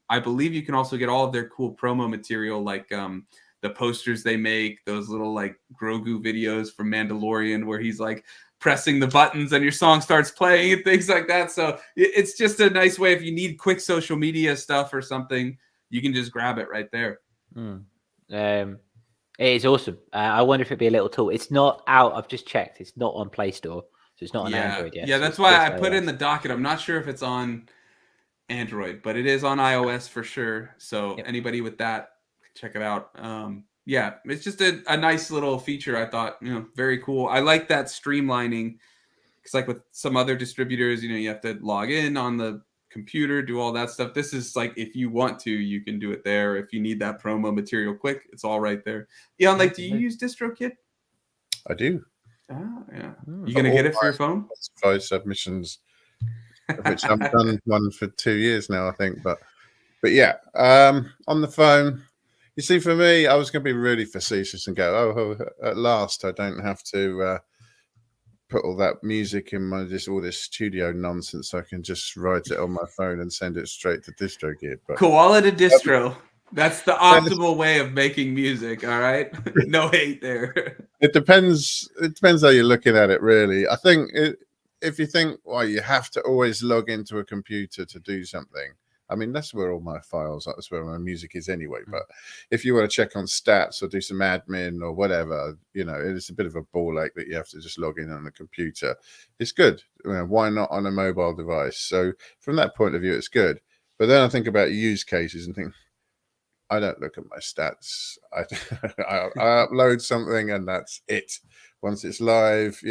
I believe you can also get all of their cool promo material, like the posters they make, those little like Grogu videos from Mandalorian where he's like pressing the buttons and your song starts playing and things like that. So it's just a nice way, if you need quick social media stuff or something, you can just grab it right there. It is awesome. I wonder if it'd be a little tool. It's not out. I've just checked. It's not on Play Store. So it's not on Android yet. Yeah, so that's why I put in the docket. I'm not sure if it's on Android, but it is on iOS for sure. So anybody with that, check it out. Yeah, it's just a nice little feature. I thought, very cool. I like that streamlining, because like with some other distributors, you have to log in on the computer, do all that stuff. This is like, if you want to, you can do it there. If you need that promo material quick, it's all right there. Yeah, like, do you use Distrokid? I do. Ah, yeah. You gonna get it for your phone? 5 submissions, which I've done one for 2 years now, I think. But yeah, on the phone. You see, for me, I was going to be really facetious and go, "Oh, at last, I don't have to put all that music in all this studio nonsense. I can just write it on my phone and send it straight to Distrokid." But Koala to distro. That's the optimal way of making music. All right, no hate there. It depends. It depends how you're looking at it, really. I think if you think, well, you have to always log into a computer to do something. I mean, that's where all my files are. That's where my music is anyway. But if you want to check on stats or do some admin or whatever, it's a bit of a ball ache that you have to just log in on a computer. It's good. Why not on a mobile device? So from that point of view, it's good. But then I think about use cases and think, I don't look at my stats. I upload something and that's it. Once it's live,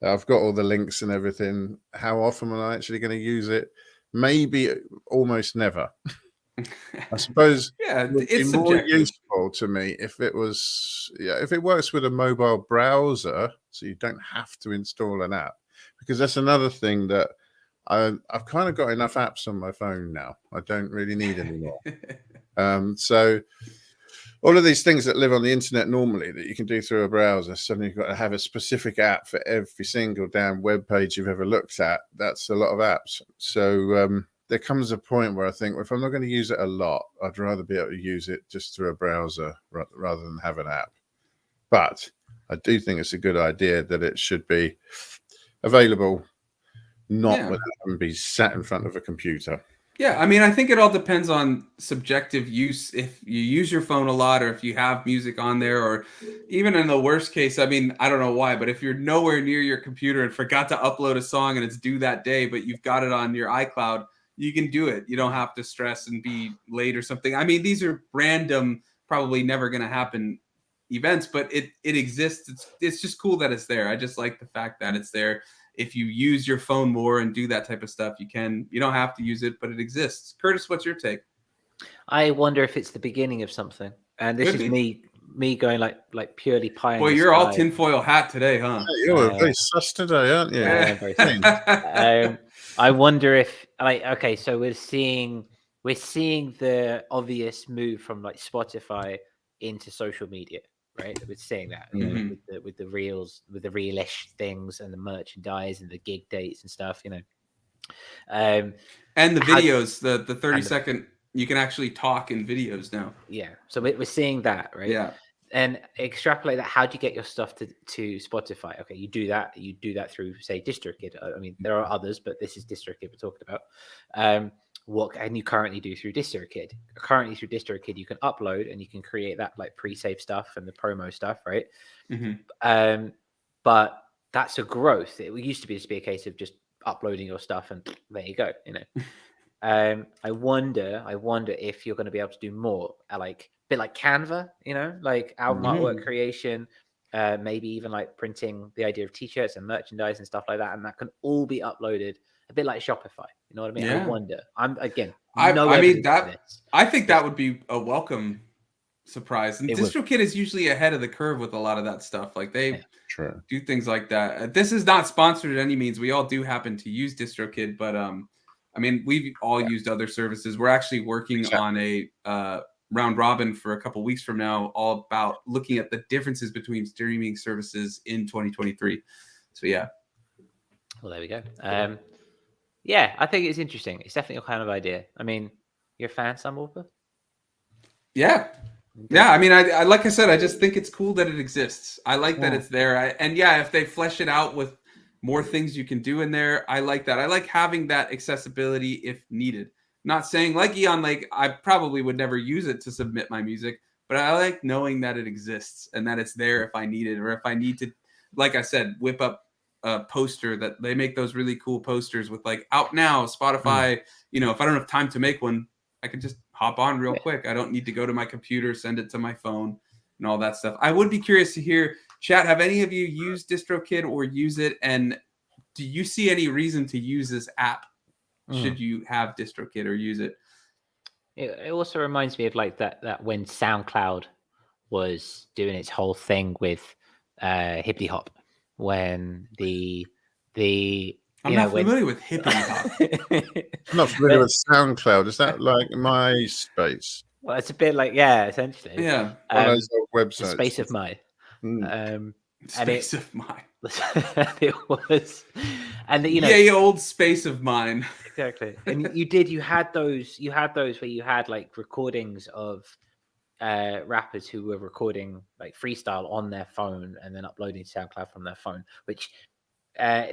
I've got all the links and everything. How often am I actually going to use it? Maybe almost never. I suppose yeah, it would be more useful to me if it was, if it works with a mobile browser, so you don't have to install an app, because that's another thing that I've kind of got enough apps on my phone now. I don't really need any more. So all of these things that live on the internet normally that you can do through a browser, suddenly you've got to have a specific app for every single damn web page you've ever looked at. That's a lot of apps. So there comes a point where I think, well, if I'm not going to use it a lot, I'd rather be able to use it just through a browser rather than have an app. But I do think it's a good idea that it should be available, not that it can be sat in front of a computer. Yeah, I mean, I think it all depends on subjective use. If you use your phone a lot, or if you have music on there, or even in the worst case, I mean, I don't know why, but if you're nowhere near your computer and forgot to upload a song and it's due that day, but you've got it on your iCloud, you can do it. You don't have to stress and be late or something. I mean, these are random, probably never going to happen events, but it exists. It's just cool that it's there. I just like the fact that it's there. If you use your phone more and do that type of stuff, you don't have to use it, but it exists. Curtis, what's your take? I wonder if it's the beginning of something. And this is me going like purely pie. Boy, you're all tinfoil hat today, huh? Yeah, you're very sus today, aren't you? I wonder if so we're seeing the obvious move from like Spotify into social media. Right, we're seeing that with the reels, with the reelish things and the merchandise and the gig dates and stuff, and the videos, the 30-second, you can actually talk in videos now. Yeah, so we're seeing that, right? Yeah, and extrapolate that. How do you get your stuff to Spotify? Okay, you do that through, say, Distrokid. I mean, there are others, but this is Distrokid we're talking about. What can you currently do through Distrokid? Currently through Distrokid, you can upload and you can create that like pre-save stuff and the promo stuff, right? But that's a growth. It used to just be a case of just uploading your stuff and there you go. I wonder if you're going to be able to do more, like a bit like Canva, like album artwork creation, maybe even like printing the idea of t-shirts and merchandise and stuff like that, and that can all be uploaded. A bit like Shopify, you know what I mean? Yeah. I wonder. I think that would be a welcome surprise. And Distrokid is usually ahead of the curve with a lot of that stuff. Like they do things like that. This is not sponsored at any means. We all do happen to use Distrokid, but I mean, we've all used other services. We're actually working on a round robin for a couple weeks from now, all about looking at the differences between streaming services in 2023. So yeah. Well, there we go. Yeah, I think it's interesting. It's definitely a kind of idea. I mean, you're a fan, Sam Wolfer? Yeah. Yeah, I mean, I like I said, I just think it's cool that it exists. I like that it's there. If they flesh it out with more things you can do in there, I like that. I like having that accessibility if needed. Not saying, like Eon, like I probably would never use it to submit my music, but I like knowing that it exists and that it's there if I need it, or if I need to, like I said, whip up a poster. That they make those really cool posters with like out now Spotify. If I don't have time to make one, I can just hop on real quick. I don't need to go to my computer, send it to my phone. and all that stuff. I would be curious to hear, chat, have any of you used Distrokid or use it? And do you see any reason to use this app? Should you have Distrokid or use it? It also reminds me of like that when SoundCloud was doing its whole thing with hippity hop, when I'm not familiar with hippity hop. I'm not familiar with SoundCloud. Is that like MySpace? Well, it's a bit like, yeah, essentially. Yeah. One of those old websites. Space of Mind. Space of Mind. It was, and you know, yeah, old Space of Mine. Exactly. And you had those where you had like recordings of rappers who were recording like freestyle on their phone and then uploading to SoundCloud from their phone, which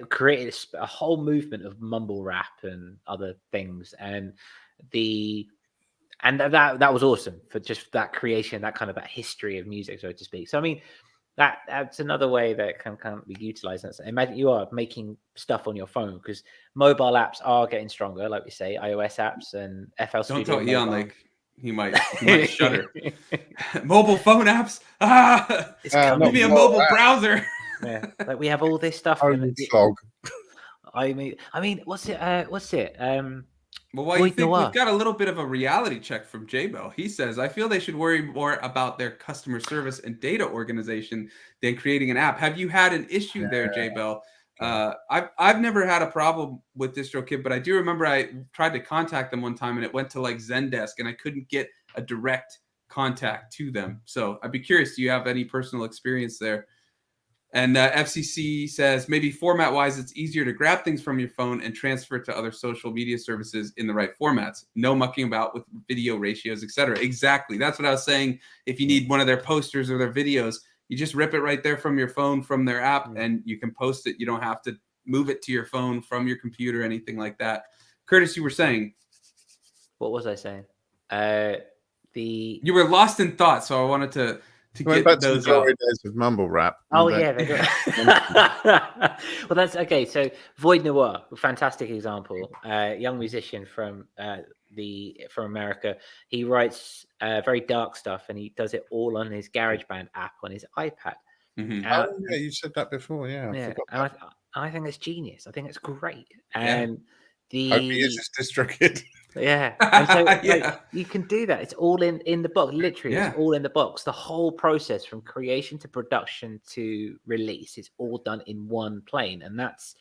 created a whole movement of mumble rap and other things. And that was awesome for just that creation, that kind of that history of music, so to speak. So I mean, that's another way that can be utilized. Imagine you are making stuff on your phone, because mobile apps are getting stronger, like we say, iOS apps and FL Studio. Don't tell Eon like he might shudder. Mobile phone apps. Give me a mobile browser. Yeah, like we have all this stuff. I mean, what's it? Well, why do you think we've got a little bit of a reality check from J-Bell? He says, I feel they should worry more about their customer service and data organization than creating an app. Have you had an issue there, J-Bell? I've never had a problem with Distrokid, but I do remember I tried to contact them one time and it went to like Zendesk and I couldn't get a direct contact to them. So I'd be curious, do you have any personal experience there? And FCC says maybe format-wise, it's easier to grab things from your phone and transfer it to other social media services in the right formats. No mucking about with video ratios, etc. Exactly. That's what I was saying. If you need one of their posters or their videos, you just rip it right there from your phone, from their app, and you can post it. You don't have to move it to your phone from your computer, anything like that. Curtis, you were saying. What was I saying? You were lost in thought, so I wanted to get those out. Days of mumble rap. Oh yeah, they got... Well, that's okay. So Void Noir, a fantastic example. Young musician from America. He writes very dark stuff, and he does it all on his GarageBand app on his iPad. Mm-hmm. Yeah, you said that before. Yeah, and I think it's genius. I think it's great. And hope he uses Distrokid. Yeah, and so like, you can do that. It's all in the box. Literally, it's all in the box. The whole process from creation to production to release is all done in one plane, and that's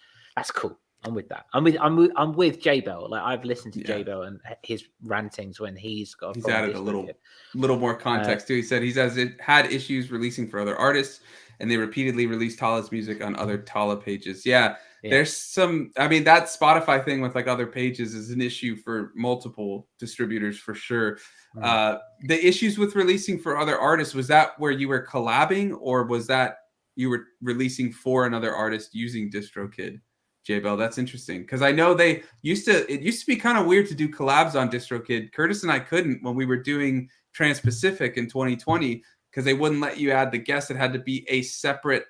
cool. I'm with that. I'm with J-Bell. Like I've listened to J-Bell and his rantings when he's added a little more context too. He said he's had issues releasing for other artists, and they repeatedly released Tala's music on other Tala pages. Yeah. There's some, I mean, that Spotify thing with like other pages is an issue for multiple distributors for sure. The issues with releasing for other artists, was that where you were collabing, or was that you were releasing for another artist using Distrokid? J-Bell, that's interesting, because I know it used to be kind of weird to do collabs on Distrokid. Curtis and I couldn't when we were doing Trans-Pacific in 2020, because they wouldn't let you add the guest. It had to be a separate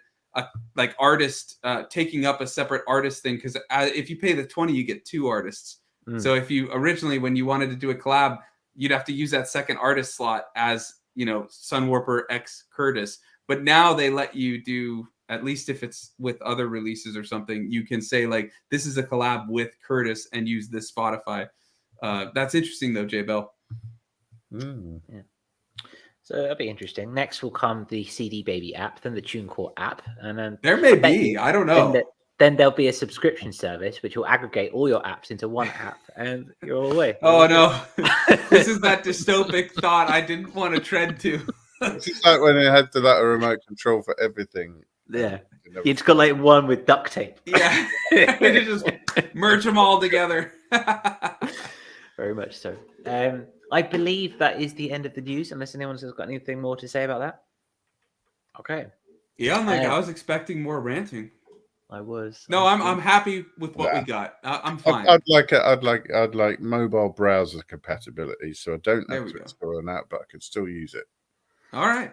like artist taking up a separate artist thing, because if you pay the 20 you get two artists. So if you originally, when you wanted to do a collab, you'd have to use that second artist slot as, you know, Sunwarper X Curtis. But now they let you do, at least if it's with other releases or something, you can say like, this is a collab with Curtis and use this Spotify. That's interesting though, J-Bell. Yeah. So that'll be interesting. Next will come the CD Baby app, then the TuneCore app, and then there may be, I don't know. Then there'll be a subscription service which will aggregate all your apps into one app, and you're all away. Oh no, this is that dystopic thought I didn't want to tread to. It's like when it had a remote control for everything. Yeah, you just got like one with duct tape. Yeah, you just merge them all together. Very much so. I believe that is the end of the news, unless anyone has got anything more to say about that. Okay. Yeah, I was expecting more ranting. I was. No, I'm happy with what we got. I'm fine. I'd like mobile browser compatibility, so I don't have to install an app, but I could still use it. All right.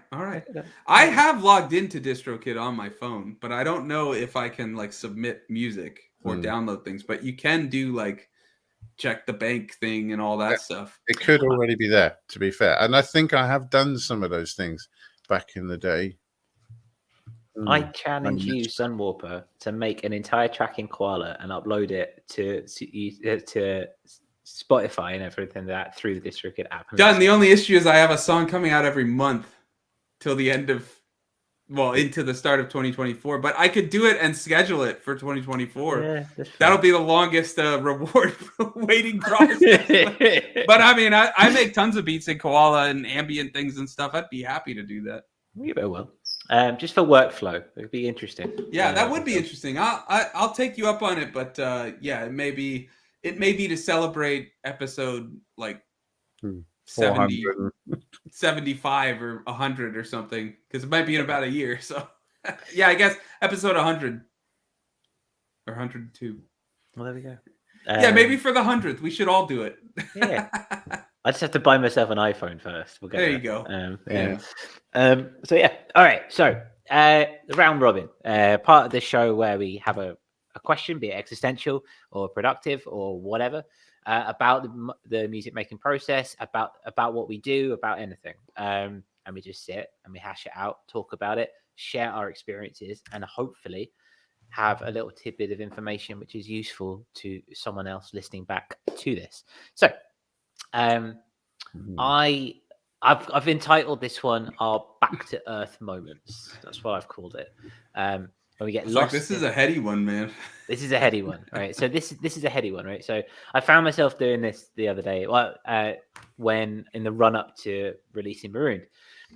I have logged into Distrokid on my phone, but I don't know if I can like submit music or download things. But you can do like check the bank thing and all that stuff. It could already be there, to be fair. And I think I have done some of those things. back in the day. I challenge you, Sunwarper, to make an entire track in Koala and upload it to Spotify and everything that through the Distrokid app. Done. The only issue is I have a song coming out every month till the end of, into the start of 2024. But I could do it and schedule it for 2024. Yeah, that'll be the longest reward waiting process. But I mean, I make tons of beats in Koala and ambient things and stuff. I'd be happy to do that. You very well. Just for workflow, it would be interesting. Yeah, that would be interesting. I'll take you up on it, but yeah, it may be to celebrate episode like 70, 75 or 100 or something, because it might be in about a year. So yeah, I guess episode 100 or 102. Well, there we go. Yeah, maybe for the 100th, we should all do it. Yeah. I just have to buy myself an iPhone first. We'll get there. You go. So yeah. All right. So the round robin, part of the show where we have a question, be it existential or productive or whatever, about the music making process, about what we do, about anything. And we just sit and we hash it out, talk about it, share our experiences, and hopefully have a little tidbit of information which is useful to someone else listening back to this. So I've entitled this one our back to earth moments. That's what I've called it. When we get lost. This is a heady one, man. This is a heady one, right? So this is a heady one, right? So I found myself doing this the other day. Well, when in the run up to releasing Marooned.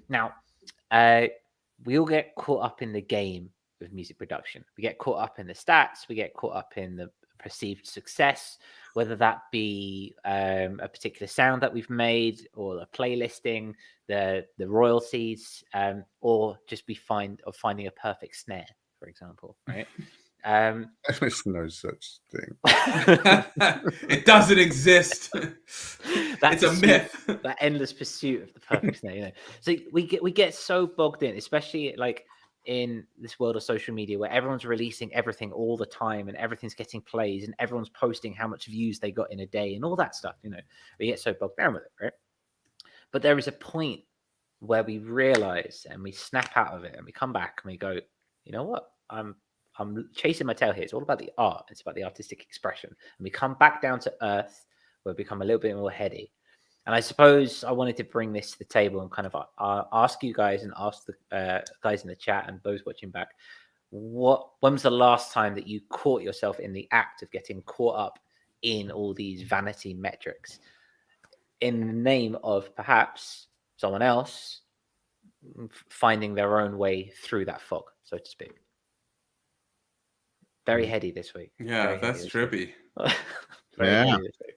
Now, we all get caught up in the game of music production. We get caught up in the stats. We get caught up in the perceived success, whether that be a particular sound that we've made, or the playlisting, the royalties, or just finding a perfect snare, for example, right? There's no such thing. It doesn't exist. It's a myth. That endless pursuit of the perfect snare, you know. So we get so bogged in, especially like in this world of social media where everyone's releasing everything all the time and everything's getting plays and everyone's posting how much views they got in a day and all that stuff, you know. We get so bogged down with it, right? But there is a point where we realize and we snap out of it and we come back and we go, you know what? I'm chasing my tail here. It's all about the art. It's about the artistic expression. And we come back down to earth where we become a little bit more heady. And I suppose I wanted to bring this to the table and kind of ask you guys and ask the guys in the chat and those watching back, when was the last time that you caught yourself in the act of getting caught up in all these vanity metrics in the name of perhaps someone else finding their own way through that fog, so to speak? Very heady this week. Yeah, that's trippy. Very heady this week.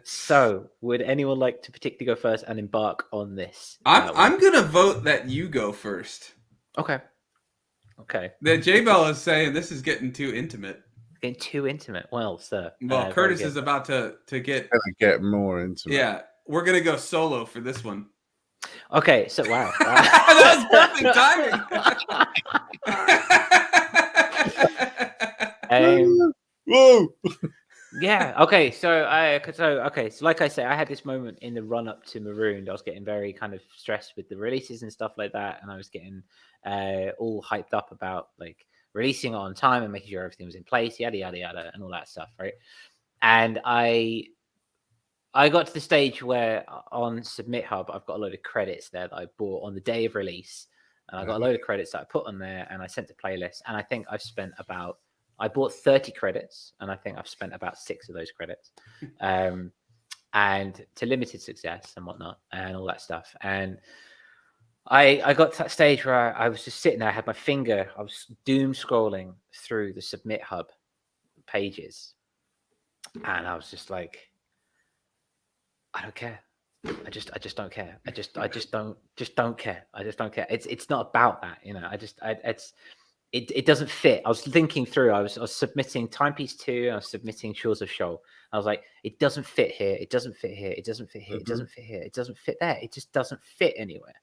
So would anyone like to particularly go first and embark on this? I'm gonna vote that you go first. Okay. The J-Bell is saying this is getting too intimate. Getting too intimate. Well, sir. Well, Curtis is about to get more intimate. Yeah, we're gonna go solo for this one. Okay, so wow. That was perfect timing. Whoa. Yeah. Okay. So like I say, I had this moment in the run up to Marooned. I was getting very kind of stressed with the releases and stuff like that, and I was getting all hyped up about like releasing it on time and making sure everything was in place, yada yada yada, and all that stuff, right? And I got to the stage where on Submit Hub, I've got a load of credits there that I bought on the day of release, and I got a load of credits that I put on there, and I sent to playlists, and I think I bought 30 credits, and I think I've spent about 6 of those credits, and to limited success and whatnot, and all that stuff. And I got to that stage where I was just sitting there, I was doom scrolling through the Submit Hub pages, and I was just like, I don't care. I just don't care. I just don't care. I just don't care. It's not about that, you know. It doesn't fit. I was thinking through. I was submitting Timepiece 2. I was submitting Shores of Shoal. I was like, it doesn't fit here. It doesn't fit here. It doesn't fit here. It doesn't fit here. It doesn't fit there. It just doesn't fit anywhere.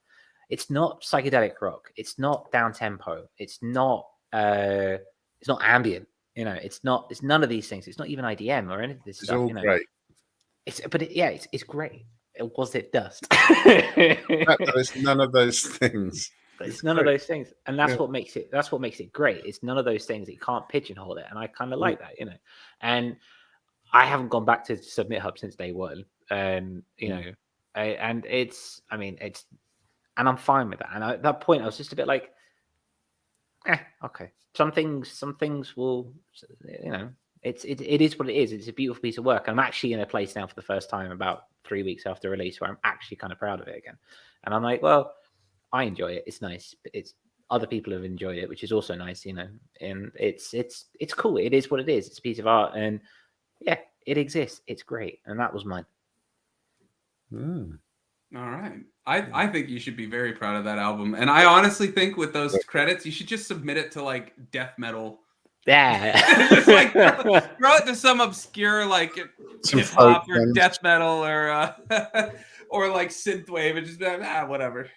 It's not psychedelic rock. It's not down tempo. It's not ambient. You know, it's none of these things. It's not even IDM or any of this stuff. All you know, great. it's great. was it dust? It's none of those things. It's none of those things, and that's what makes it. That's what makes it great. It's none of those things that you can't pigeonhole it, and I kind of like that, And I haven't gone back to Submit Hub since day one, and and it's. I mean, it's, and I'm fine with that. And at that point, I was just a bit like, okay. Some things will, it is what it is. It's a beautiful piece of work. I'm actually in a place now for the first time about 3 weeks after release where I'm actually kind of proud of it again. And I'm like, well, I enjoy it. It's nice. It's other people have enjoyed it, which is also nice, and it's cool. It is what it is. It's a piece of art, and it exists. It's great. And that was mine. All right. I think you should be very proud of that album. And I honestly think with those credits, you should just submit it to like death metal. Yeah. Just like throw it to some obscure like hip hop or death metal or or like synthwave and just be like, whatever.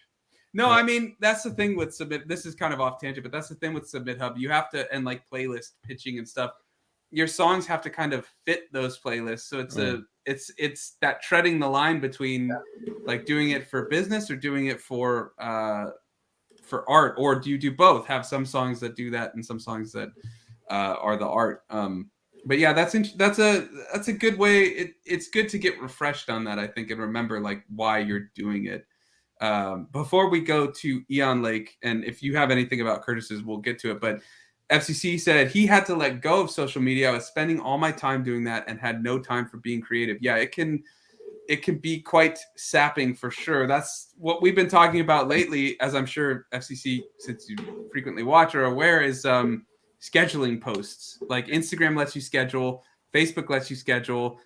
No, I mean, that's the thing with Submit. This is kind of off tangent, but that's the thing with Submit Hub. You have to, and like playlist pitching and stuff, your songs have to kind of fit those playlists. So it's that treading the line between like doing it for business or doing it for art, or do you do both? Have some songs that do that and some songs that are the art. But yeah, that's a good way. It's good to get refreshed on that, I think, and remember like why you're doing it. Before we go to Eon Lake, and if you have anything about Curtis's, we'll get to it. But FCC said he had to let go of social media. I was spending all my time doing that and had no time for being creative. Yeah, it can be quite sapping for sure. That's what we've been talking about lately, as I'm sure FCC, since you frequently watch, are aware, is scheduling posts. Like Instagram lets you schedule, Facebook lets you schedule,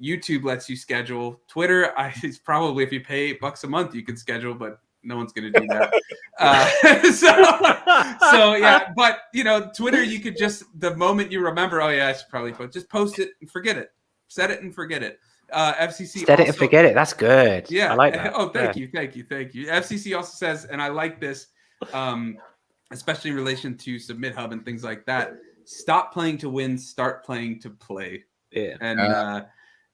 YouTube lets you schedule. Twitter, it's probably if you pay $8 a month, you can schedule, but no one's going to do that. So yeah, but Twitter, you could just, the moment you remember, oh yeah, I should probably post, just post it and forget it. Set it and forget it. FCC set it and forget it. That's good. Yeah, I like that. Oh, thank you. FCC also says, and I like this, especially in relation to Submit Hub and things like that. Stop playing to win. Start playing to play. Yeah. And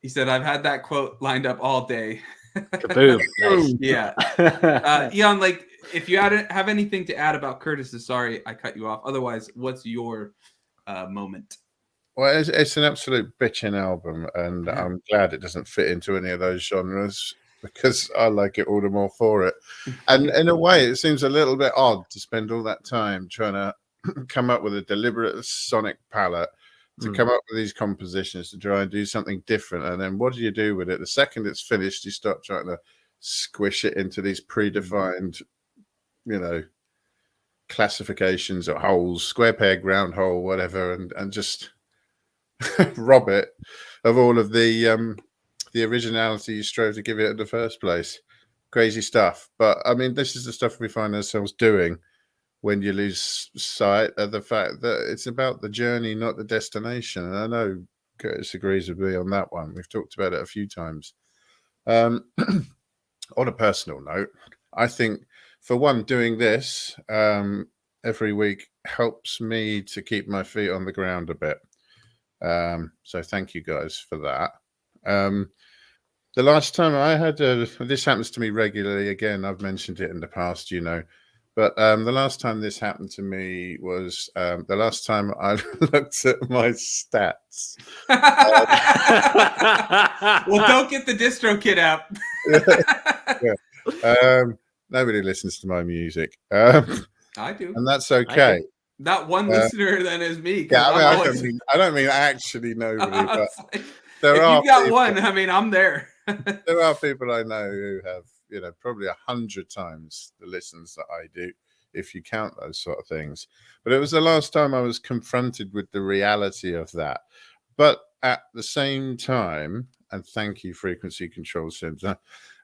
he said, I've had that quote lined up all day. Kaboom. Nice. Yeah. Eon, like, if you have anything to add about Curtis's, sorry, I cut you off. Otherwise, what's your moment? Well, it's an absolute bitching album, and I'm glad it doesn't fit into any of those genres because I like it all the more for it. And in a way, it seems a little bit odd to spend all that time trying to come up with a deliberate sonic palette, to come up with these compositions, to try and do something different. And then what do you do with it? The second it's finished, you start trying to squish it into these predefined, classifications or holes, square peg, round hole, whatever, and just rob it of all of the originality you strove to give it in the first place. Crazy stuff. But I mean, this is the stuff we find ourselves doing when you lose sight of the fact that it's about the journey, not the destination. And I know Curtis agrees with me on that one. We've talked about it a few times. On a personal note, I think, for one, doing this every week helps me to keep my feet on the ground a bit. So thank you guys for that. The last time I had this happens to me regularly. Again, I've mentioned it in the past, but the last time this happened to me was the last time I looked at my stats. Well, don't get the Distrokid app. Nobody listens to my music. I do, and that's okay. That one listener then is me. Yeah, I don't mean actually nobody, but there are. If you got people, one, I mean, I'm there. There are people I know who have, probably 100 times the listens that I do, if you count those sort of things. But it was the last time I was confronted with the reality of that. But at the same time, and thank you, Frequency Control Center,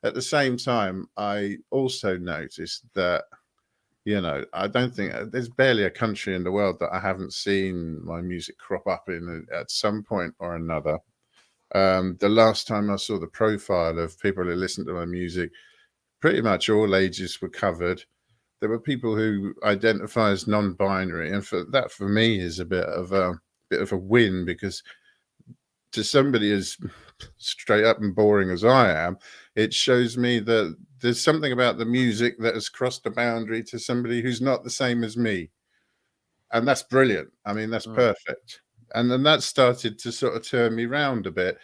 at the same time, I also noticed that, I don't think there's barely a country in the world that I haven't seen my music crop up in at some point or another. The last time I saw the profile of people who listen to my music, pretty much all ages were covered. There were people who identify as non-binary, and for me is a bit of a win, because to somebody as straight up and boring as I am, it shows me that there's something about the music that has crossed a boundary to somebody who's not the same as me. And that's brilliant. I mean, that's perfect. And then that started to sort of turn me round a bit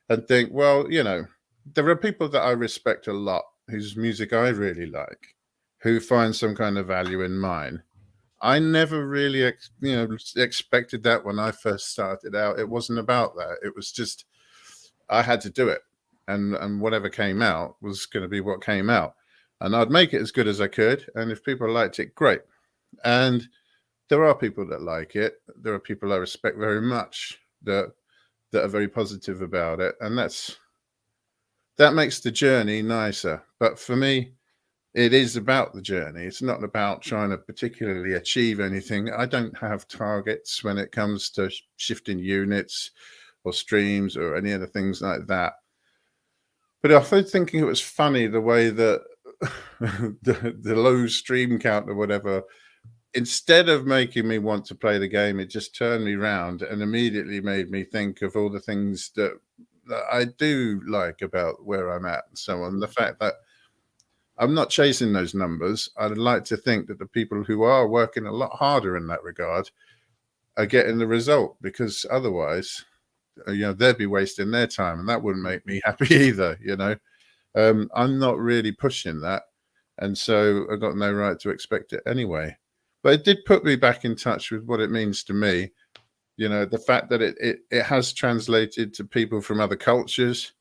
and think, well, you know, there are people that I respect a lot whose music I really like, who find some kind of value in mine. I never really, expected that when I first started out. It wasn't about that. It was just, I had to do it. And whatever came out was going to be what came out. And I'd make it as good as I could. And if people liked it, great. And there are people that like it. There are people I respect very much that are very positive about it. And that makes the journey nicer. But for me, it is about the journey. It's not about trying to particularly achieve anything. I don't have targets when it comes to shifting units or streams or any other things like that. But I was thinking it was funny the way that the low stream count or whatever, instead of making me want to play the game, it just turned me round and immediately made me think of all the things that I do like about where I'm at and so on. The fact that I'm not chasing those numbers. I'd like to think that the people who are working a lot harder in that regard are getting the result, because otherwise, they'd be wasting their time, and that wouldn't make me happy either. I'm not really pushing that, and so I've got no right to expect it anyway. But it did put me back in touch with what it means to me. The fact that it has translated to people from other cultures,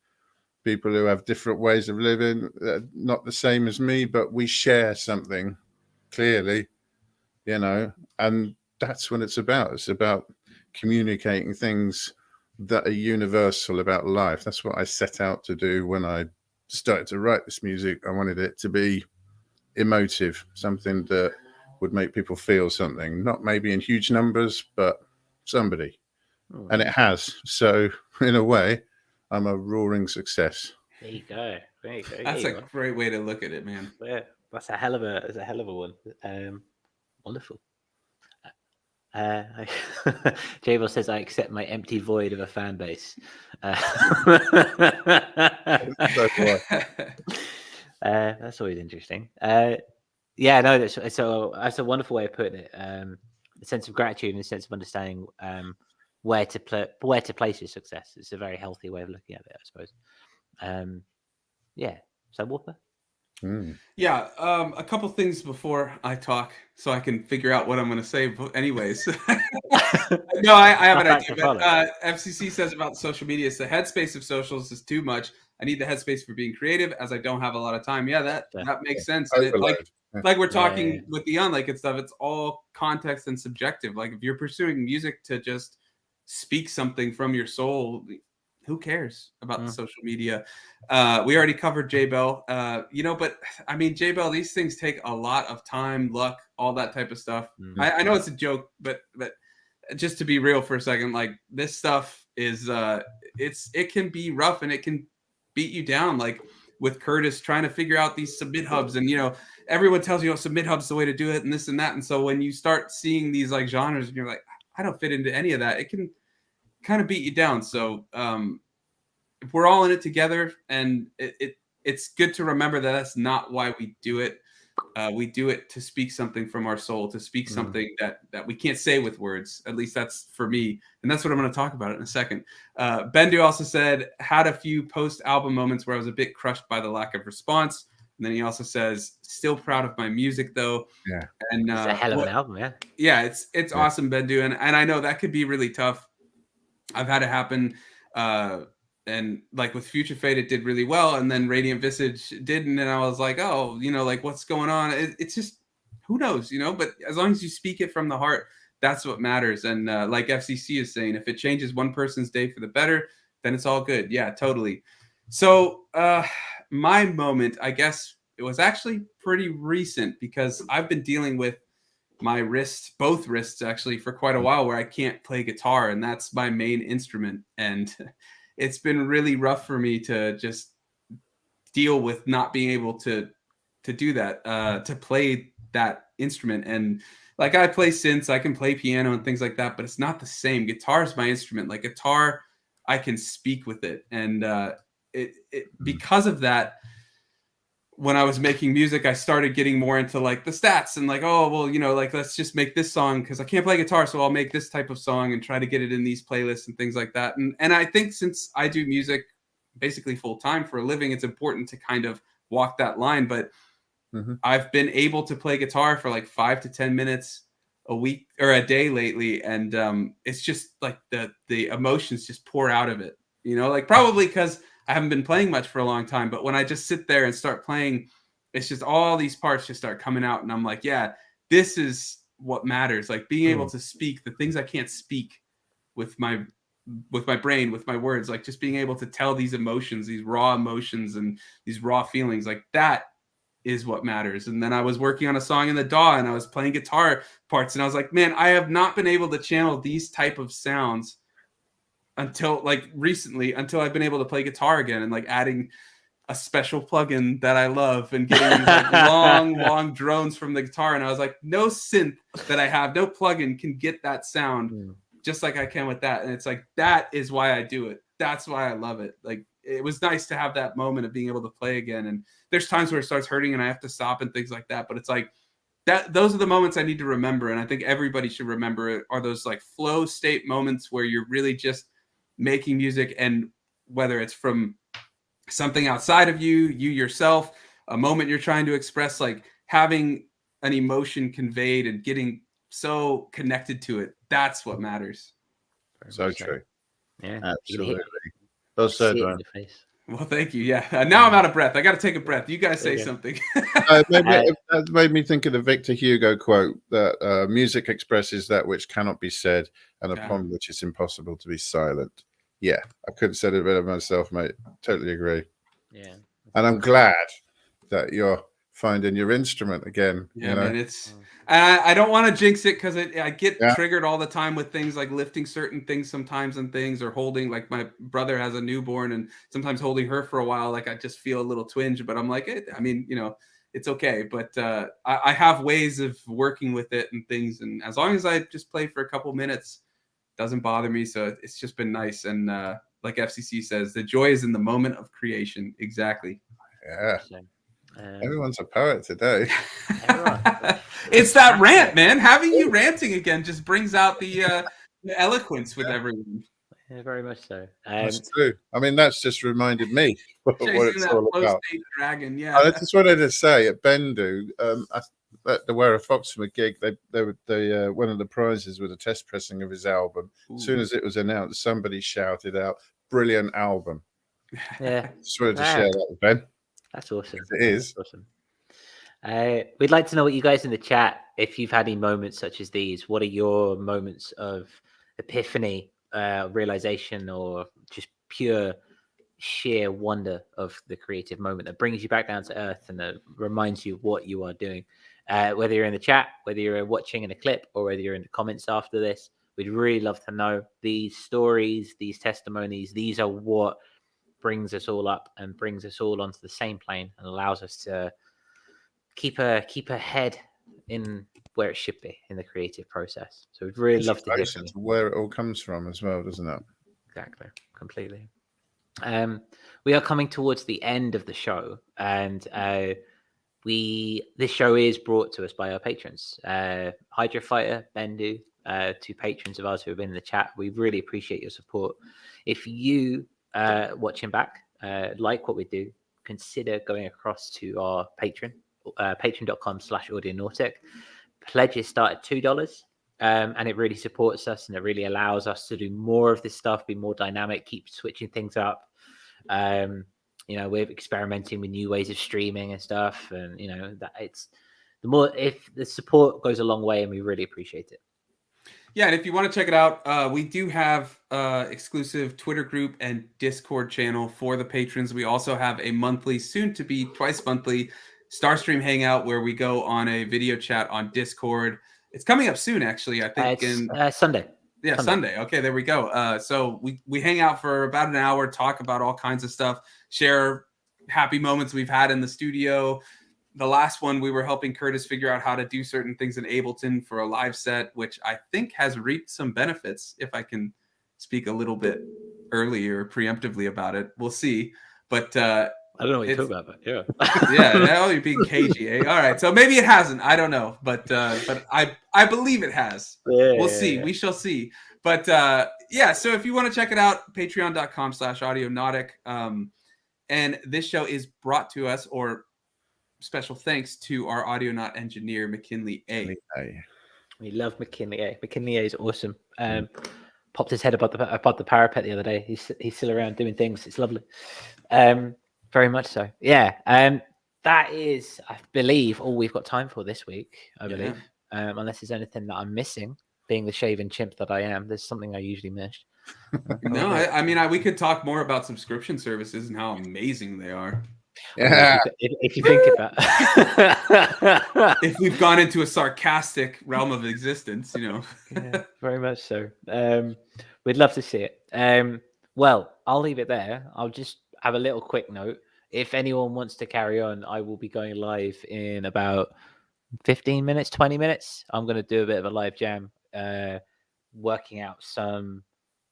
people who have different ways of living, not the same as me, but we share something clearly, and that's what it's about. It's about communicating things that are universal about life. That's what I set out to do when I started to write this music. I wanted it to be emotive, something that would make people feel something, not maybe in huge numbers, but somebody. And it has. So in a way, I'm a roaring success. There you go. That's a great way to look at it, man. Yeah, that's a hell of a one. Wonderful. Jabo says, "I accept my empty void of a fan base." That's always interesting. Yeah, no, that's a wonderful way of putting it. A sense of gratitude and a sense of understanding where to place your success. It's a very healthy way of looking at it, I suppose. Yeah. So Whooper. Yeah, a couple things before I talk, so I can figure out what I'm going to say. But anyways, no, I have an idea. But FCC says about social media, it's the headspace of socials is too much. I need the headspace for being creative, as I don't have a lot of time. Yeah, that makes sense. And it, like we're talking with Dion, like it's stuff. It's all context and subjective. Like if you're pursuing music to just speak something from your soul, who cares about the social media? We already covered J-Bell, but I mean, J-Bell, these things take a lot of time, luck, all that type of stuff. I know it's a joke, but just to be real for a second, like this stuff is, it can be rough and it can beat you down. Like with Curtis trying to figure out these submit hubs, and everyone tells you, submit hubs the way to do it and this and that. And so when you start seeing these like genres and you're like, I don't fit into any of that, it can kind of beat you down. So if we're all in it together, and it's good to remember that that's not why we do it. We do it to speak something from our soul, to speak something that we can't say with words. At least that's for me, and that's what I'm going to talk about in a second. Bendu also said, had a few post-album moments where I was a bit crushed by the lack of response. And then he also says, still proud of my music though. Yeah, and it's a hell of an album. Yeah, it's awesome, Bendu, and I know that could be really tough. I've had it happen, and like with Future Fate, it did really well, and then Radiant Visage didn't, and I was like, oh, like what's going on? It's just, who knows, But as long as you speak it from the heart, that's what matters. And like FCC is saying, if it changes one person's day for the better, then it's all good. Yeah, totally. So my moment, I guess it was actually pretty recent, because I've been dealing with my wrists, both wrists actually, for quite a while, where I can't play guitar, and that's my main instrument. And it's been really rough for me to just deal with not being able to do that, to play that instrument. And like I play synths, I can play piano and things like that, but it's not the same. Guitar is my instrument. Like guitar, I can speak with it. And because of that, when I was making music, I started getting more into like the stats and like, oh, well, you know, like, let's just make this song because I can't play guitar. So I'll make this type of song and try to get it in these playlists and things like that. And I think since I do music basically full time for a living, it's important to kind of walk that line. But I've been able to play guitar for like 5 to 10 minutes a week or a day lately. And it's just like the emotions just pour out of it, you know, like probably because I haven't been playing much for a long time, but when I just sit there and start playing, it's just all these parts just start coming out. And I'm like, yeah, this is what matters. Like being able to speak the things I can't speak with my brain, with my words, like just being able to tell these emotions, these raw emotions and these raw feelings, like that is what matters. And then I was working on a song in the DAW and I was playing guitar parts and I was like, man, I have not been able to channel these type of sounds until like recently, until I've been able to play guitar again and like adding a special plugin that I love and getting these like long drones from the guitar. And I was like, no synth that I have, no plugin can get that sound just like I can with that. And it's like, that is why I do it. That's why I love it. Like, it was nice to have that moment of being able to play again. And there's times where it starts hurting and I have to stop and things like that. But it's like those are the moments I need to remember. And I think everybody should remember it, are those like flow state moments where you're really just making music, and whether it's from something outside of you yourself, a moment you're trying to express, like having an emotion conveyed and getting so connected to it, that's what matters. So true. Yeah, absolutely. Those said, well, thank you. Yeah, now I'm out of breath. I got to take a breath. You guys say something. It made me think of the Victor Hugo quote that music expresses that which cannot be said, and upon which it's impossible to be silent. Yeah, I couldn't have said it better myself, mate. Totally agree. Yeah, and I'm glad that you're finding your instrument again. Yeah, you know? Man, it's. I don't want to jinx it because I get triggered all the time with things like lifting certain things sometimes and things, or holding, like my brother has a newborn and sometimes holding her for a while, like I just feel a little twinge, but I'm like, I mean, you know, it's okay. But I have ways of working with it and things. And as long as I just play for a couple minutes, it doesn't bother me. So it's just been nice. And like FCC says, the joy is in the moment of creation. Exactly. Yeah. Everyone's a poet today. It's that rant, man. Having you ranting again just brings out the eloquence with everyone. Yeah, very much so. That's true. I mean, that's just reminded me what it's all about. Dragon, yeah. I just wanted to say at Bendu, the Where a Fox from a gig, they one of the prizes was a test pressing of his album. Ooh. As soon as it was announced, somebody shouted out, "Brilliant album!" Yeah, just wanted to share that with Ben. That's awesome. It is. That's awesome. We'd like to know what you guys in the chat, if you've had any moments such as these. What are your moments of epiphany, realization, or just pure sheer wonder of the creative moment that brings you back down to earth and that reminds you of what you are doing? Whether you're in the chat, whether you're watching in a clip, or whether you're in the comments after this, we'd really love to know these stories, these testimonies. These are what brings us all up and brings us all onto the same plane and allows us to keep a head in where it should be in the creative process. So we'd really love to hear from you. Where it all comes from as well, doesn't it? Exactly, completely. We are coming towards the end of the show, and this show is brought to us by our patrons, Hydra Fighter, Bendu, two patrons of ours who have been in the chat. We really appreciate your support. If you watching back like what we do, consider going across to our Patreon, patreon.com/audionautic. Pledges start at $2, and it really supports us, and it really allows us to do more of this stuff, be more dynamic, keep switching things up. You know, we're experimenting with new ways of streaming and stuff, and you know that it's the more, if the support goes a long way, and we really appreciate it. Yeah, and if you want to check it out, we do have exclusive Twitter group and Discord channel for the patrons. We also have a monthly, soon to be twice monthly, Starstream Hangout where we go on a video chat on Discord. It's coming up soon, actually. I think Sunday. Yeah, Sunday. Okay, there we go. So we hang out for about an hour, talk about all kinds of stuff, share happy moments we've had in the studio. The last one, we were helping Curtis figure out how to do certain things in Ableton for a live set, which I think has reaped some benefits. If I can speak a little bit early or preemptively about it, we'll see. But I don't know what you're talking about, but yeah. Yeah, you're being cagey, eh? All right, so maybe it hasn't. I don't know, but I believe it has. We'll see. We shall see. But yeah, so if you want to check it out, patreon.com/audionautic. And this show is brought to us, or special thanks to our Audionaut engineer, McKinleyA. We love McKinleyA. McKinleyA is awesome. Popped his head above the parapet the other day. He's still around doing things. It's lovely. Very much so. Yeah. That is, I believe, all we've got time for this week. I believe, unless there's anything that I'm missing. Being the shaven chimp that I am, there's something I usually miss. No, I mean, we could talk more about subscription services and how amazing they are. Yeah. If you think about if we've gone into a sarcastic realm of existence, you know. Yeah, very much so. We'd love to see it. Well, I'll leave it there. I'll just have a little quick note. If anyone wants to carry on, I will be going live in about 15 minutes, 20 minutes. I'm going to do a bit of a live jam, working out some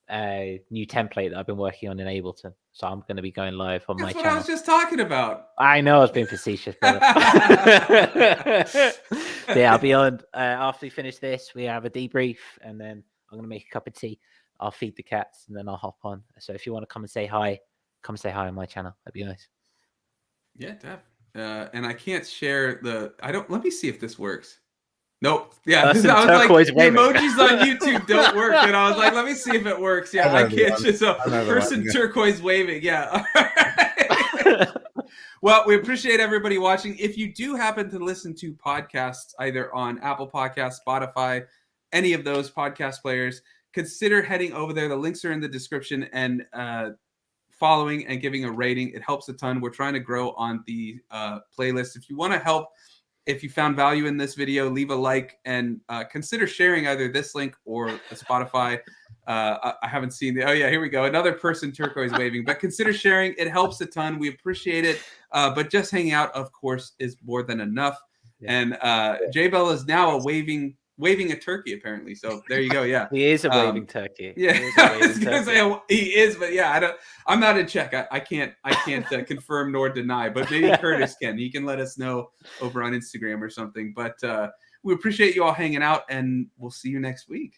new template that I've been working on in Ableton. So I'm going to be going live on my channel. That's what I was just talking about. I know I was being facetious, brother. Yeah, I'll be on after we finish this. We have a debrief, and then I'm going to make a cup of tea. I'll feed the cats, and then I'll hop on. So if you want to come and say hi, come say hi on my channel. That'd be nice. Yeah, Def. And I can't share the. Let me see if this works. Nope. Yeah, I was like, the emojis on YouTube don't work, and I was like, let me see if it works. Yeah, I can't just person turquoise waving. Yeah. Well, we appreciate everybody watching. If you do happen to listen to podcasts either on Apple Podcasts, Spotify, any of those podcast players, consider heading over there. The links are in the description, and following and giving a rating. It helps a ton. We're trying to grow on the playlist. If you want to help, if you found value in this video, leave a like and consider sharing either this link or the Spotify. I haven't seen the. Oh yeah, here we go. Another person turquoise waving. But consider sharing. It helps a ton. We appreciate it. But just hanging out, of course, is more than enough. Yeah. And J-Bell is now waving a turkey, apparently. So there you go. Yeah, he is a waving turkey. Yeah, I was gonna say he is, but yeah, I'm not in check. I can't confirm nor deny. But maybe Curtis can. He can let us know over on Instagram or something. But we appreciate you all hanging out, and we'll see you next week.